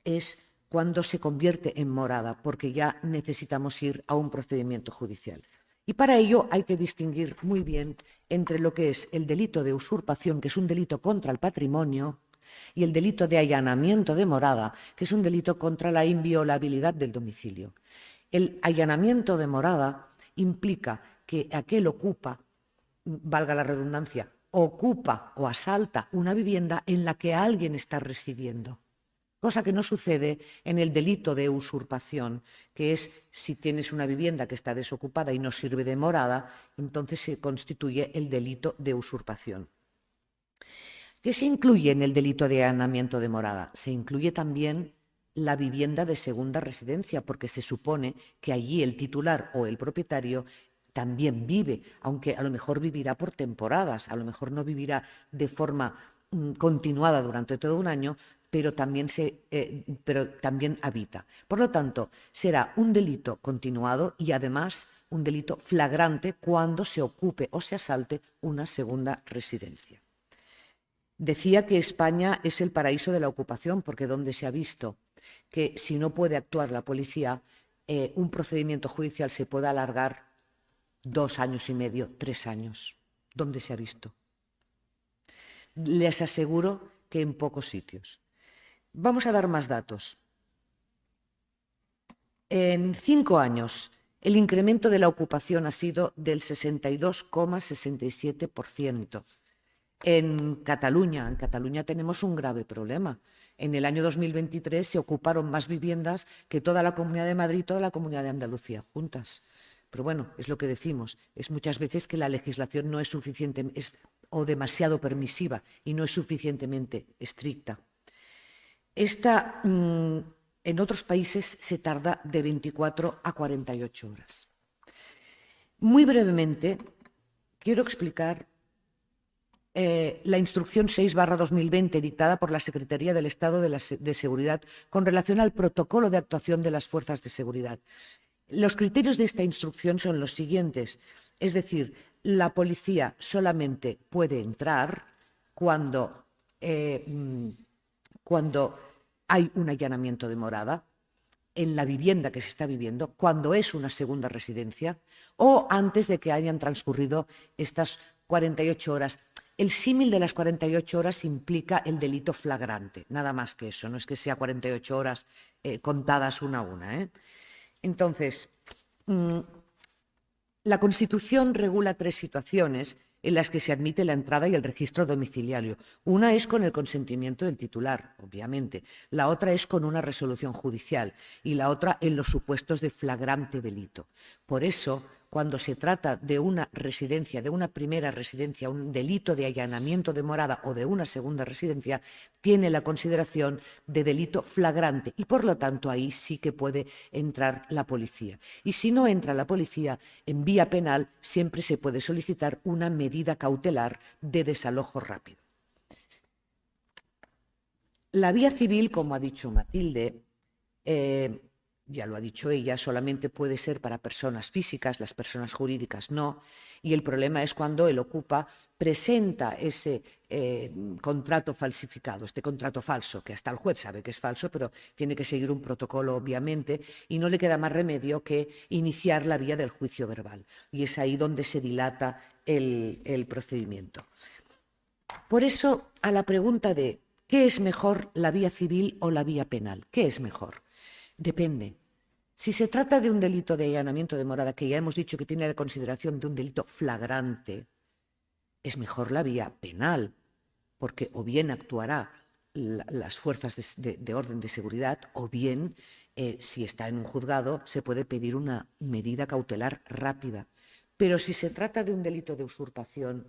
es cuando se convierte en morada, porque ya necesitamos ir a un procedimiento judicial. Y para ello hay que distinguir muy bien entre lo que es el delito de usurpación, que es un delito contra el patrimonio, y el delito de allanamiento de morada, que es un delito contra la inviolabilidad del domicilio. El allanamiento de morada implica que aquel ocupa, valga la redundancia, ocupa o asalta una vivienda en la que alguien está residiendo, cosa que no sucede en el delito de usurpación, que es si tienes una vivienda que está desocupada y no sirve de morada, entonces se constituye el delito de usurpación. ¿Qué se incluye en el delito de allanamiento de morada? Se incluye también la vivienda de segunda residencia, porque se supone que allí el titular o el propietario también vive, aunque a lo mejor vivirá por temporadas, a lo mejor no vivirá de forma continuada durante todo un año, pero también habita. Por lo tanto, será un delito continuado y además un delito flagrante cuando se ocupe o se asalte una segunda residencia. Decía que España es el paraíso de la ocupación, porque donde se ha visto que si no puede actuar la policía, un procedimiento judicial se puede alargar 2 años y medio, 3 años. ¿Dónde se ha visto? Les aseguro que en pocos sitios. Vamos a dar más datos. En 5 años, el incremento de la ocupación ha sido del 62,67%. En Cataluña tenemos un grave problema. En el año 2023 se ocuparon más viviendas que toda la Comunidad de Madrid y toda la Comunidad de Andalucía juntas. Pero bueno, es lo que decimos, es muchas veces que la legislación no es suficiente o demasiado permisiva y no es suficientemente estricta. En otros países se tarda de 24 a 48 horas. Muy brevemente, quiero explicar la Instrucción 6/2020 dictada por la Secretaría del Estado de Seguridad con relación al protocolo de actuación de las fuerzas de seguridad. Los criterios de esta instrucción son los siguientes, es decir, la policía solamente puede entrar cuando hay un allanamiento de morada en la vivienda que se está viviendo, cuando es una segunda residencia o antes de que hayan transcurrido estas 48 horas. El símil de las 48 horas implica el delito flagrante, nada más que eso, no es que sea 48 horas contadas una a una. Entonces, La Constitución regula 3 situaciones en las que se admite la entrada y el registro domiciliario. Una es con el consentimiento del titular, obviamente. La otra es con una resolución judicial y la otra en los supuestos de flagrante delito. Por eso, cuando se trata de una residencia, de una primera residencia, un delito de allanamiento de morada o de una segunda residencia, tiene la consideración de delito flagrante y, por lo tanto, ahí sí que puede entrar la policía. Y si no entra la policía, en vía penal siempre se puede solicitar una medida cautelar de desalojo rápido. La vía civil, como ha dicho Matilde, ya lo ha dicho ella, solamente puede ser para personas físicas, las personas jurídicas no, y el problema es cuando el Ocupa presenta ese contrato falsificado, este contrato falso, que hasta el juez sabe que es falso, pero tiene que seguir un protocolo, obviamente, y no le queda más remedio que iniciar la vía del juicio verbal, y es ahí donde se dilata el procedimiento. Por eso, a la pregunta de ¿qué es mejor, la vía civil o la vía penal? ¿Qué es mejor? Depende. Si se trata de un delito de allanamiento de morada, que ya hemos dicho que tiene la consideración de un delito flagrante, es mejor la vía penal, porque o bien actuará las fuerzas de orden de seguridad, o bien, si está en un juzgado, se puede pedir una medida cautelar rápida. Pero si se trata de un delito de usurpación,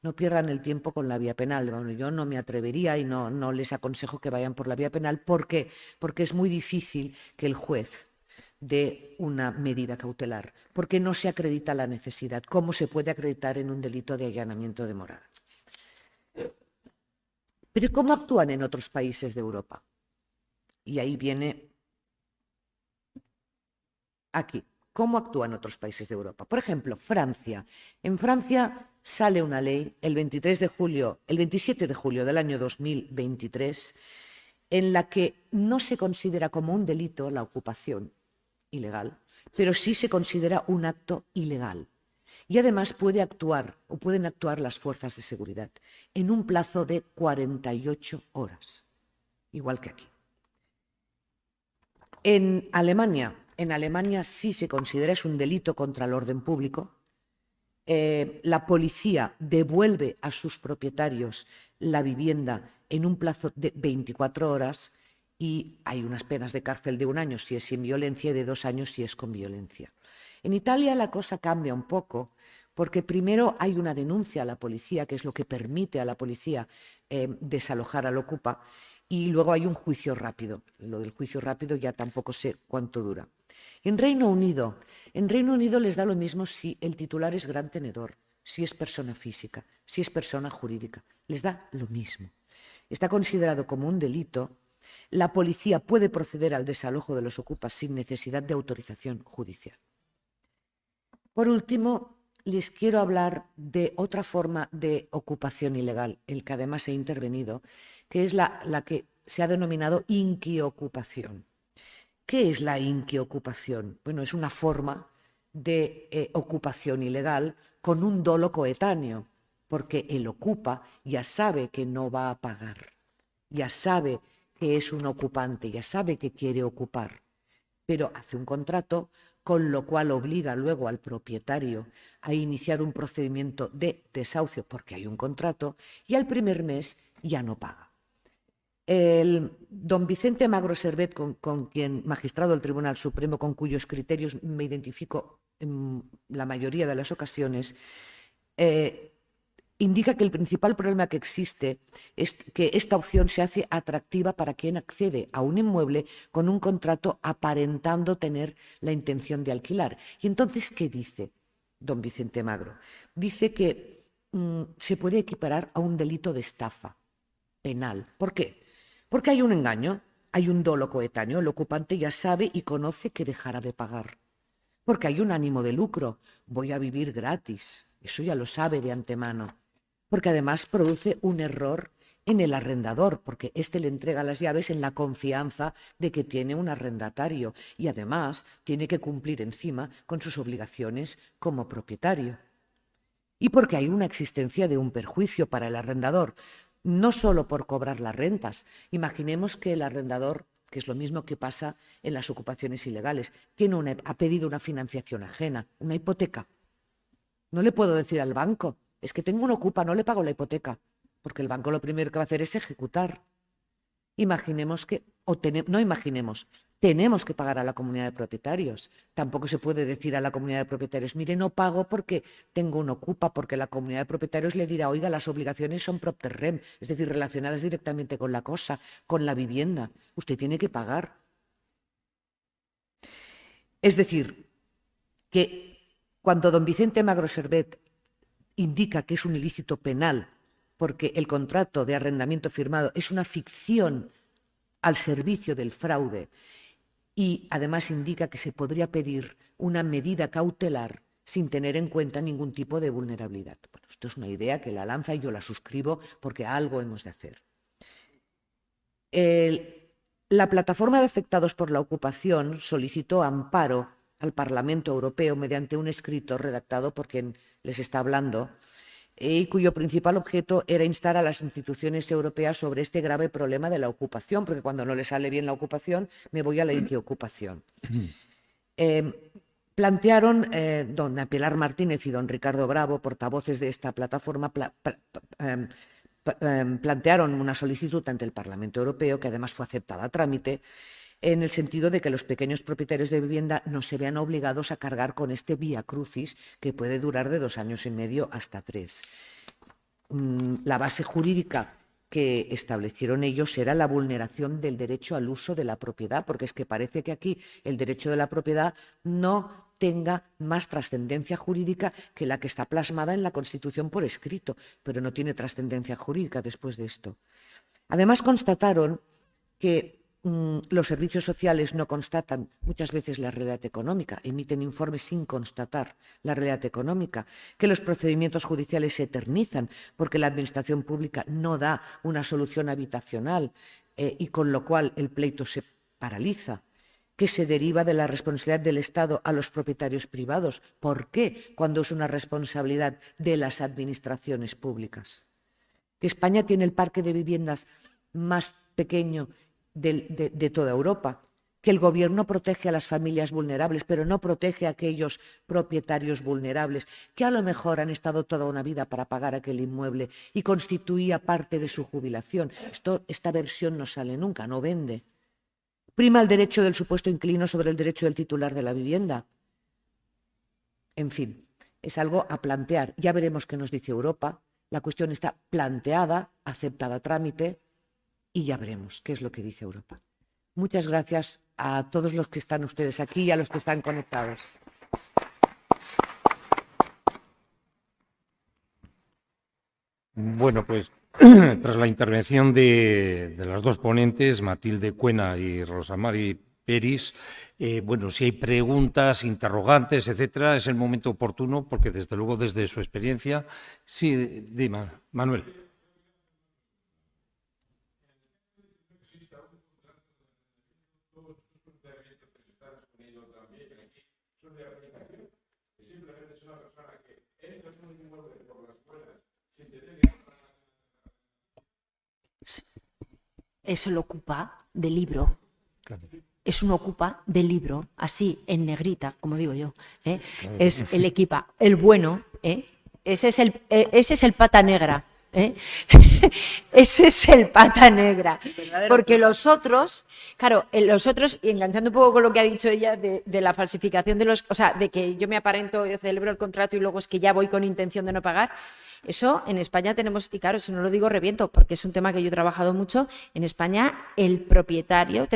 no pierdan el tiempo con la vía penal. Bueno, yo no me atrevería y no les aconsejo que vayan por la vía penal. ¿Por qué? Porque es muy difícil que el juez dé una medida cautelar, porque no se acredita la necesidad. ¿Cómo se puede acreditar en un delito de allanamiento de morada? Pero ¿cómo actúan en otros países de Europa? Y ahí viene aquí. ¿Cómo actúan otros países de Europa? Por ejemplo, Francia. En Francia sale una ley el 27 de julio del año 2023 en la que no se considera como un delito la ocupación ilegal, pero sí se considera un acto ilegal. Y además pueden actuar las fuerzas de seguridad en un plazo de 48 horas, igual que aquí. En Alemania sí se considera, es un delito contra el orden público. La policía devuelve a sus propietarios la vivienda en un plazo de 24 horas y hay unas penas de cárcel de 1 año si es sin violencia y de 2 años si es con violencia. En Italia la cosa cambia un poco porque primero hay una denuncia a la policía, que es lo que permite a la policía desalojar al ocupa, y luego hay un juicio rápido. Lo del juicio rápido ya tampoco sé cuánto dura. En Reino Unido les da lo mismo si el titular es gran tenedor, si es persona física, si es persona jurídica. Les da lo mismo. Está considerado como un delito. La policía puede proceder al desalojo de los ocupas sin necesidad de autorización judicial. Por último, les quiero hablar de otra forma de ocupación ilegal, el que además he intervenido, que es la que se ha denominado inquiocupación. ¿Qué es la inquiocupación? Bueno, es una forma de ocupación ilegal con un dolo coetáneo, porque el ocupa ya sabe que no va a pagar, ya sabe que es un ocupante, ya sabe que quiere ocupar, pero hace un contrato, con lo cual obliga luego al propietario a iniciar un procedimiento de desahucio porque hay un contrato y al primer mes ya no paga. El don Vicente Magro Servet, magistrado del Tribunal Supremo, con cuyos criterios me identifico en la mayoría de las ocasiones, indica que el principal problema que existe es que esta opción se hace atractiva para quien accede a un inmueble con un contrato aparentando tener la intención de alquilar. Y entonces, ¿qué dice don Vicente Magro? Dice que se puede equiparar a un delito de estafa penal. ¿Por qué? Porque hay un engaño, hay un dolo coetáneo, el ocupante ya sabe y conoce que dejará de pagar. Porque hay un ánimo de lucro, voy a vivir gratis, eso ya lo sabe de antemano. Porque además produce un error en el arrendador, porque éste le entrega las llaves en la confianza de que tiene un arrendatario y además tiene que cumplir encima con sus obligaciones como propietario. Y porque hay una existencia de un perjuicio para el arrendador, no solo por cobrar las rentas. Imaginemos que el arrendador que es lo mismo que pasa en las ocupaciones ilegales. ¿Quién ha pedido una financiación ajena, una hipoteca? No le puedo decir al banco, es que tengo un ocupa, no le pago la hipoteca, porque el banco lo primero que va a hacer es ejecutar. Imaginemos que, no imaginemos, tenemos que pagar a la comunidad de propietarios. Tampoco se puede decir a la comunidad de propietarios, mire, no pago porque tengo un ocupa, porque la comunidad de propietarios le dirá, oiga, las obligaciones son propter rem, es decir, relacionadas directamente con la cosa, con la vivienda. Usted tiene que pagar. Es decir, que cuando don Vicente Magro Servet indica que es un ilícito penal porque el contrato de arrendamiento firmado es una ficción al servicio del fraude y además indica que se podría pedir una medida cautelar sin tener en cuenta ningún tipo de vulnerabilidad. Bueno, esto es una idea que la lanza y yo la suscribo porque algo hemos de hacer. La plataforma de afectados por la ocupación solicitó amparo al Parlamento Europeo mediante un escrito redactado por quien les está hablando y cuyo principal objeto era instar a las instituciones europeas sobre este grave problema de la ocupación, porque cuando no le sale bien la ocupación, me voy a la inquiocupación. Plantearon don Pilar Martínez y don Ricardo Bravo, portavoces de esta plataforma, plantearon una solicitud ante el Parlamento Europeo, que además fue aceptada a trámite, en el sentido de que los pequeños propietarios de vivienda no se vean obligados a cargar con este vía crucis que puede durar de 2 años y medio hasta 3. La base jurídica que establecieron ellos era la vulneración del derecho al uso de la propiedad, porque es que parece que aquí el derecho de la propiedad no tenga más trascendencia jurídica que la que está plasmada en la Constitución por escrito, pero no tiene trascendencia jurídica después de esto. Además, constataron que los servicios sociales no constatan muchas veces la realidad económica, emiten informes sin constatar la realidad económica, que los procedimientos judiciales se eternizan porque la administración pública no da una solución habitacional y con lo cual el pleito se paraliza, que se deriva de la responsabilidad del Estado a los propietarios privados. ¿Por qué? Cuando es una responsabilidad de las administraciones públicas. Que España tiene el parque de viviendas más pequeño de toda Europa, que el Gobierno protege a las familias vulnerables, pero no protege a aquellos propietarios vulnerables que a lo mejor han estado toda una vida para pagar aquel inmueble y constituía parte de su jubilación. Esta versión no sale nunca, no vende. Prima el derecho del supuesto inquilino sobre el derecho del titular de la vivienda. En fin, es algo a plantear. Ya veremos qué nos dice Europa. La cuestión está planteada, aceptada a trámite, y ya veremos qué es lo que dice Europa. Muchas gracias a todos los que están ustedes aquí y a los que están conectados. Bueno, pues tras la intervención de las dos ponentes, Matilde Cuena y Rosa Mari Peris, bueno, si hay preguntas, interrogantes, etcétera, es el momento oportuno, porque desde luego desde su experiencia. Sí, dime, Manuel. Es el ocupa del libro. Claro. Es un ocupa del libro, así en negrita, como digo yo. Claro. Es el equipa, el bueno. Ese es el pata negra. Ese es el pata negra. Porque los otros, claro, los otros, y enganchando un poco con lo que ha dicho ella de la falsificación de los, o sea, de que yo me aparento, yo celebro el contrato y luego es que ya voy con intención de no pagar. Eso en España tenemos, y claro, si no lo digo reviento, porque es un tema que yo he trabajado mucho. En España el propietario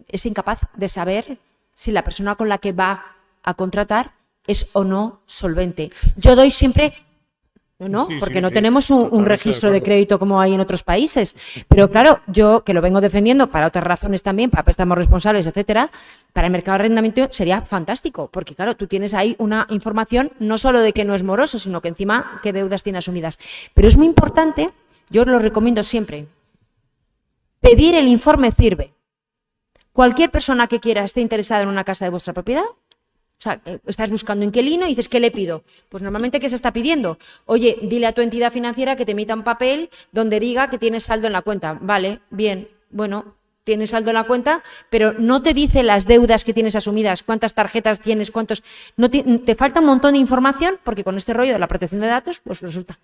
es incapaz de saber si la persona con la que va a contratar es o no solvente. Yo doy siempre... No, sí, porque no tenemos un registro de crédito como hay en otros países. Pero claro, yo que lo vengo defendiendo para otras razones también, para préstamos responsables, etcétera, para el mercado de arrendamiento sería fantástico, porque claro, tú tienes ahí una información no solo de que no es moroso, sino que encima qué deudas tiene asumidas. Pero es muy importante, yo os lo recomiendo siempre, pedir el informe CIRBE. Cualquier persona que quiera esté interesada en una casa de vuestra propiedad, o sea, estás buscando inquilino y dices, ¿qué le pido? Pues normalmente, ¿qué se está pidiendo? Oye, dile a tu entidad financiera que te emita un papel donde diga que tienes saldo en la cuenta. Vale, bien, bueno, tienes saldo en la cuenta, pero no te dice las deudas que tienes asumidas, cuántas tarjetas tienes, cuántos... te falta un montón de información porque con este rollo de la protección de datos, pues resulta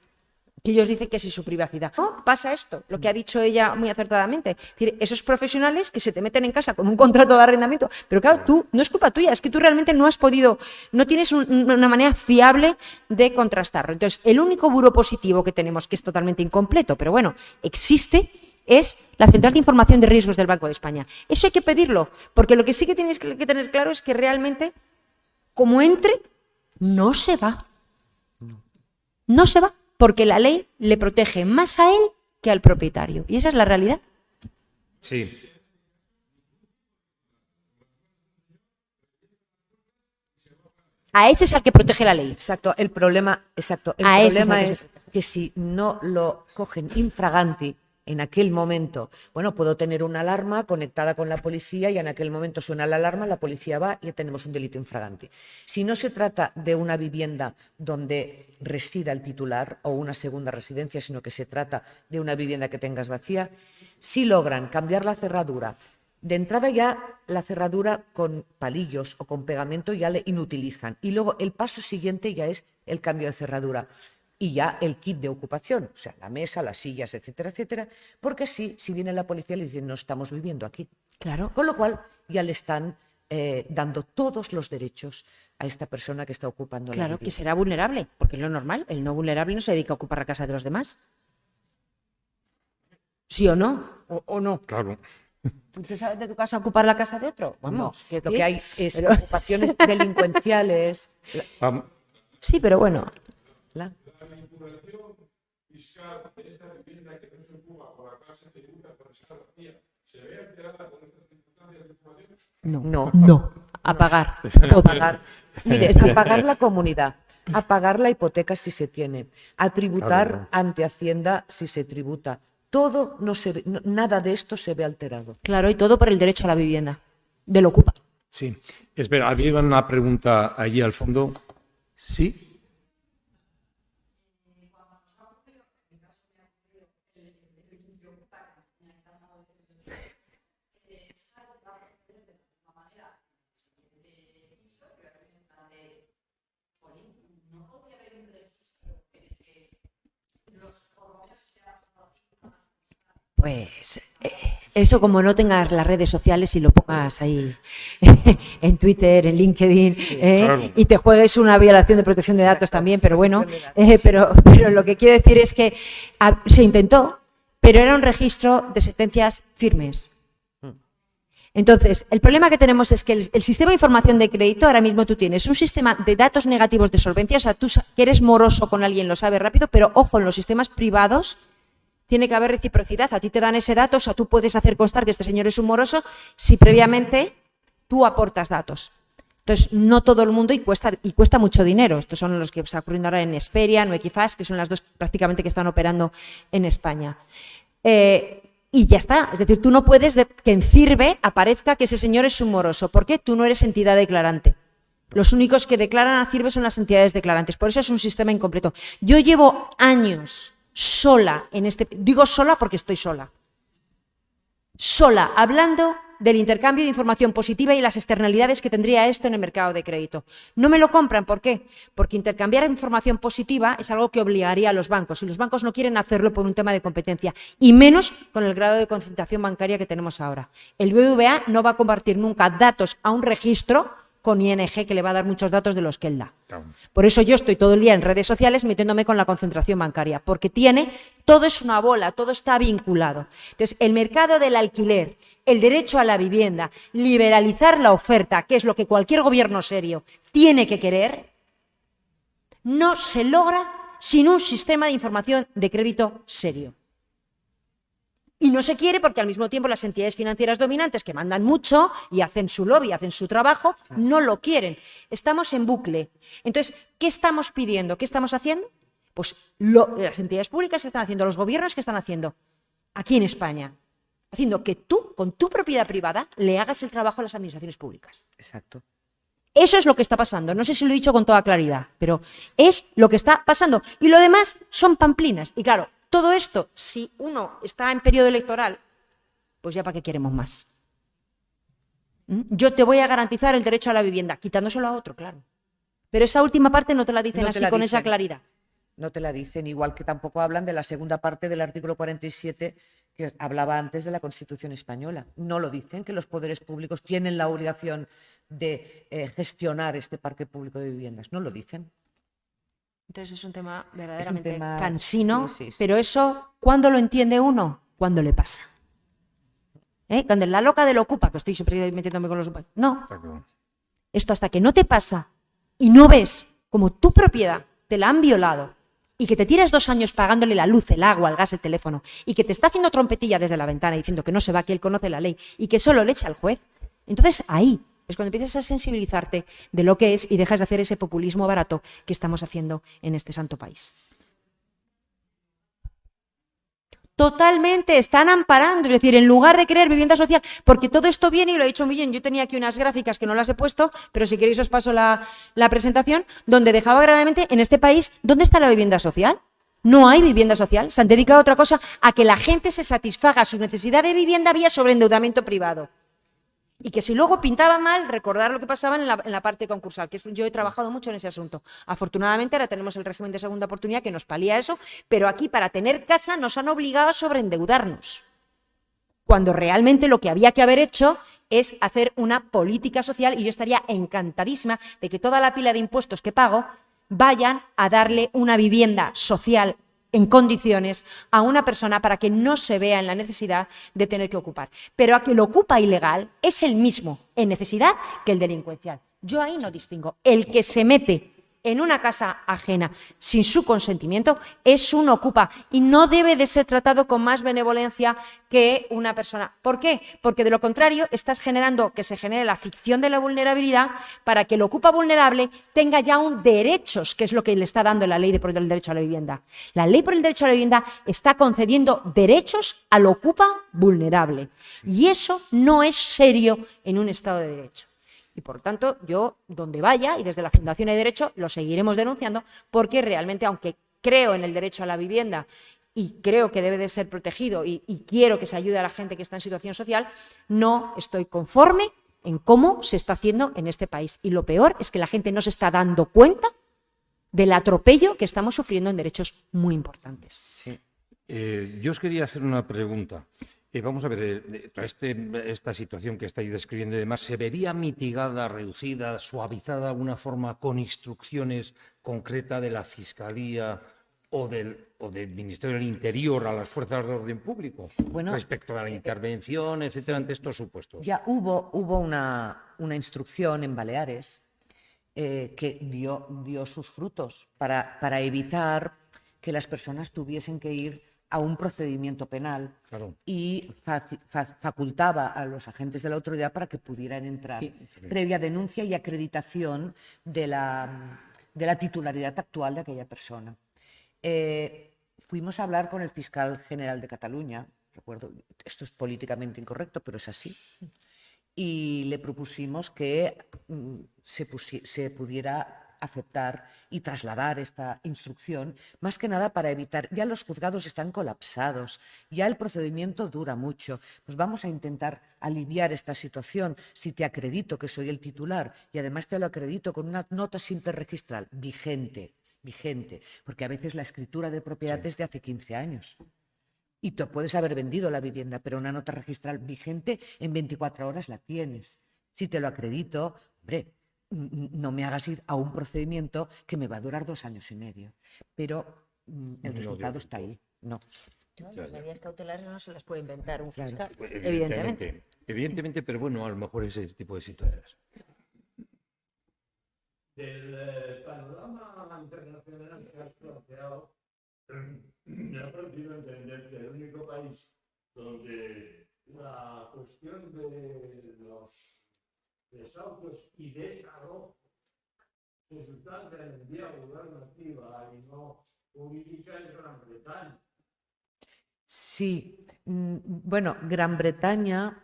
que ellos dicen que es su privacidad. No, pasa esto, lo que ha dicho ella muy acertadamente. Es decir, esos profesionales que se te meten en casa con un contrato de arrendamiento, pero claro, tú, no es culpa tuya, es que tú realmente no has podido, no tienes una manera fiable de contrastarlo. Entonces, el único buro positivo que tenemos, que es totalmente incompleto, pero bueno, existe, es la Central de Información de Riesgos del Banco de España. Eso hay que pedirlo, porque lo que sí que tienes que tener claro es que realmente, como entre, no se va. No se va, porque la ley le protege más a él que al propietario. Y esa es la realidad. Sí. A ese es al que protege la ley. Exacto, el problema es que si no lo cogen infraganti en aquel momento, bueno, puedo tener una alarma conectada con la policía y en aquel momento suena la alarma, la policía va y ya tenemos un delito infraganti. Si no se trata de una vivienda donde resida el titular o una segunda residencia, sino que se trata de una vivienda que tengas vacía, si logran cambiar la cerradura, de entrada ya la cerradura con palillos o con pegamento ya le inutilizan y luego el paso siguiente ya es el cambio de cerradura. Y ya el kit de ocupación, o sea, la mesa, las sillas, etcétera, etcétera, porque así, si viene la policía, le dicen, no estamos viviendo aquí. Claro. Con lo cual, ya le están dando todos los derechos a esta persona que está ocupando la Claro, vivienda. que será vulnerable, porque es lo normal. El no vulnerable no se dedica a ocupar la casa de los demás. ¿Sí o no? ¿O no? Claro. ¿Tú te sabes de tu casa ocupar la casa de otro? Vamos, No, lo que hay es pero... ocupaciones delincuenciales. Sí, pero bueno. La fiscal de esta vivienda que no se ocupa por la clase tributa por estar vacía, ¿se ve alterada con estas circunstancias de ocupación? No. A pagar. A pagar. Mire, a pagar la comunidad, a pagar la hipoteca si se tiene, a tributar Claro. ante Hacienda si se tributa. Todo no se ve, nada de esto se ve alterado. Claro, y todo por el derecho a la vivienda. Del ocupa. Sí. Espera, había una pregunta allí al fondo. Sí. Pues eso, como no tengas las redes sociales y lo pongas ahí en Twitter, en LinkedIn, claro. y te juegues una violación de protección de datos también, pero bueno, Protección de datos, pero lo que quiero decir es que se intentó, pero era un registro de sentencias firmes. Entonces, el problema que tenemos es que el sistema de información de crédito, ahora mismo tú tienes un sistema de datos negativos de solvencia, o sea, tú que eres moroso con alguien lo sabes rápido, pero ojo, en los sistemas privados tiene que haber reciprocidad. A ti te dan ese dato, o sea, tú puedes hacer constar que este señor es un moroso si previamente tú aportas datos. Entonces, no todo el mundo y cuesta mucho dinero. Estos son los que está ocurriendo ahora en Experian o Equifax, que son las dos prácticamente que están operando en España. Y ya está. Es decir, tú no puedes que en CIRBE aparezca que ese señor es un moroso. ¿Por qué? Tú no eres entidad declarante. Los únicos que declaran a CIRBE son las entidades declarantes. Por eso es un sistema incompleto. Yo llevo años sola en digo sola porque estoy sola, hablando del intercambio de información positiva y las externalidades que tendría esto en el mercado de crédito. No me lo compran, ¿por qué? Porque intercambiar información positiva es algo que obligaría a los bancos, y los bancos no quieren hacerlo por un tema de competencia, y menos con el grado de concentración bancaria que tenemos ahora. El BBVA no va a compartir nunca datos a un registro con ING, que le va a dar muchos datos de los que él da. Por eso yo estoy todo el día en redes sociales metiéndome con la concentración bancaria, porque todo es una bola, todo está vinculado. Entonces, el mercado del alquiler, el derecho a la vivienda, liberalizar la oferta, que es lo que cualquier gobierno serio tiene que querer, no se logra sin un sistema de información de crédito serio. Y no se quiere porque al mismo tiempo las entidades financieras dominantes, que mandan mucho y hacen su lobby, hacen su trabajo, no lo quieren. Estamos en bucle. Entonces, ¿qué estamos pidiendo? ¿Qué estamos haciendo? Pues las entidades públicas que están haciendo, los gobiernos que están haciendo aquí en España, haciendo que tú, con tu propiedad privada, le hagas el trabajo a las administraciones públicas. Exacto. Eso es lo que está pasando. No sé si lo he dicho con toda claridad, pero es lo que está pasando. Y lo demás son pamplinas. Y claro, todo esto, si uno está en periodo electoral, pues ya para qué queremos más. Yo te voy a garantizar el derecho a la vivienda, quitándoselo a otro, claro. Pero esa última parte no te la dicen así con esa claridad. No te la dicen, igual que tampoco hablan de la segunda parte del artículo 47 que hablaba antes de la Constitución española. No lo dicen, que los poderes públicos tienen la obligación de gestionar este parque público de viviendas. No lo dicen. Entonces es un tema verdaderamente tema cansino, sí. pero eso, ¿cuándo lo entiende uno? Cuando le pasa. Cuando es la loca del ocupa, que estoy siempre metiéndome con los ocupas. No. Esto hasta que no te pasa y no ves como tu propiedad te la han violado y que te tiras 2 años pagándole la luz, el agua, el gas, el teléfono y que te está haciendo trompetilla desde la ventana diciendo que no se va, que él conoce la ley y que solo le echa al juez, entonces ahí es cuando empiezas a sensibilizarte de lo que es y dejas de hacer ese populismo barato que estamos haciendo en este santo país. Totalmente, están amparando, es decir, en lugar de crear vivienda social, porque todo esto viene, y lo he dicho muy bien, yo tenía aquí unas gráficas que no las he puesto, pero si queréis os paso la presentación, donde dejaba gravemente en este país, ¿dónde está la vivienda social? No hay vivienda social, se han dedicado a otra cosa, a que la gente se satisfaga su necesidad de vivienda vía sobreendeudamiento privado. Y que si luego pintaban mal, recordar lo que pasaba en la parte concursal, que yo he trabajado mucho en ese asunto. Afortunadamente ahora tenemos el régimen de segunda oportunidad que nos palía eso, pero aquí para tener casa nos han obligado a sobreendeudarnos. Cuando realmente lo que había que haber hecho es hacer una política social y yo estaría encantadísima de que toda la pila de impuestos que pago vayan a darle una vivienda social en condiciones a una persona para que no se vea en la necesidad de tener que ocupar. Pero a que lo ocupa ilegal es el mismo en necesidad que el delincuencial. Yo ahí no distingo. El que se mete en una casa ajena sin su consentimiento es un ocupa y no debe de ser tratado con más benevolencia que una persona. ¿Por qué? Porque de lo contrario estás generando que se genere la ficción de la vulnerabilidad para que el ocupa vulnerable tenga ya un derechos, que es lo que le está dando la ley por el derecho a la vivienda. La ley por el derecho a la vivienda está concediendo derechos al ocupa vulnerable y eso no es serio en un Estado de Derecho. Y por tanto, yo, donde vaya, y desde la Fundación de Derecho, lo seguiremos denunciando, porque realmente, aunque creo en el derecho a la vivienda y creo que debe de ser protegido y quiero que se ayude a la gente que está en situación social, no estoy conforme en cómo se está haciendo en este país. Y lo peor es que la gente no se está dando cuenta del atropello que estamos sufriendo en derechos muy importantes. Sí. Yo os quería hacer una pregunta. Vamos a ver, esta situación que estáis describiendo y demás, ¿se vería mitigada, reducida, suavizada de alguna forma con instrucciones concretas de la Fiscalía o del Ministerio del Interior a las fuerzas de orden público respecto a la intervención, etcétera, ante estos supuestos? Ya hubo una instrucción en Baleares que dio sus frutos para evitar que las personas tuviesen que ir a un procedimiento penal y facultaba a los agentes de la autoridad para que pudieran entrar previa denuncia y acreditación de la titularidad actual de aquella persona. Fuimos a hablar con el fiscal general de Cataluña, recuerdo, esto es políticamente incorrecto, pero es así, y le propusimos que se pudiera aceptar y trasladar esta instrucción, más que nada para evitar, ya los juzgados están colapsados, ya el procedimiento dura mucho, pues vamos a intentar aliviar esta situación. Si te acredito que soy el titular y además te lo acredito con una nota simple registral vigente, porque a veces la escritura de propiedad es de hace 15 años. Y tú puedes haber vendido la vivienda, pero una nota registral vigente en 24 horas la tienes. Si te lo acredito, hombre, no me hagas ir a un procedimiento que me va a durar 2 años y medio. Pero el resultado está ahí. No. Las medidas cautelares no se las puede inventar un fiscal, Evidentemente, pero bueno, a lo mejor ese tipo de situaciones. Del panorama internacional que has planteado, me ha parecido entender que el único país donde la cuestión de los desahucios y desarrollo se sustancia en vía gubernativa y no jurídica es Gran Bretaña. Sí, bueno, Gran Bretaña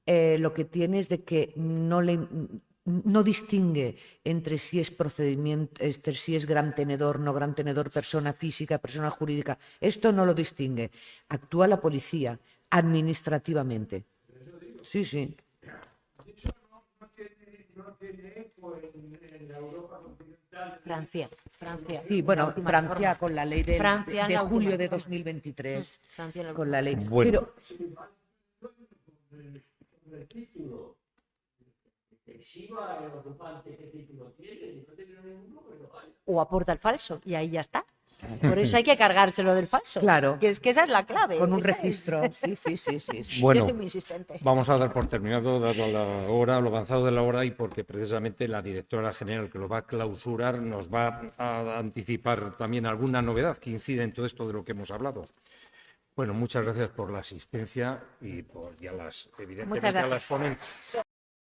lo que tiene es de que no distingue entre si es procedimiento, entre si es gran tenedor, no gran tenedor, persona física, persona jurídica. Esto no lo distingue. Actúa la policía, administrativamente. Sí, sí. No tiene eco en la Europa continental. Francia. Sí, la bueno, última Francia reforma. con la ley Francia en de la julio última de reforma. 2023, Francia en la con la ley. Bueno. El título. Exhiba el ocupante qué título tiene. Y no tiene ninguno, pero vaya. O aporta el falso y ahí ya está. Por eso hay que cargárselo del falso. Claro. Que es que esa es la clave. Con un esa es. registro. Sí, sí, sí, sí, sí. Bueno, Yo soy muy insistente. vamos a dar por terminado, dado la hora, lo avanzado de la hora, y porque precisamente la directora general que lo va a clausurar nos va a anticipar también alguna novedad que incide en todo esto de lo que hemos hablado. Bueno, muchas gracias por la asistencia y por ya las, evidentemente, Muchas a las gracias. ponentes.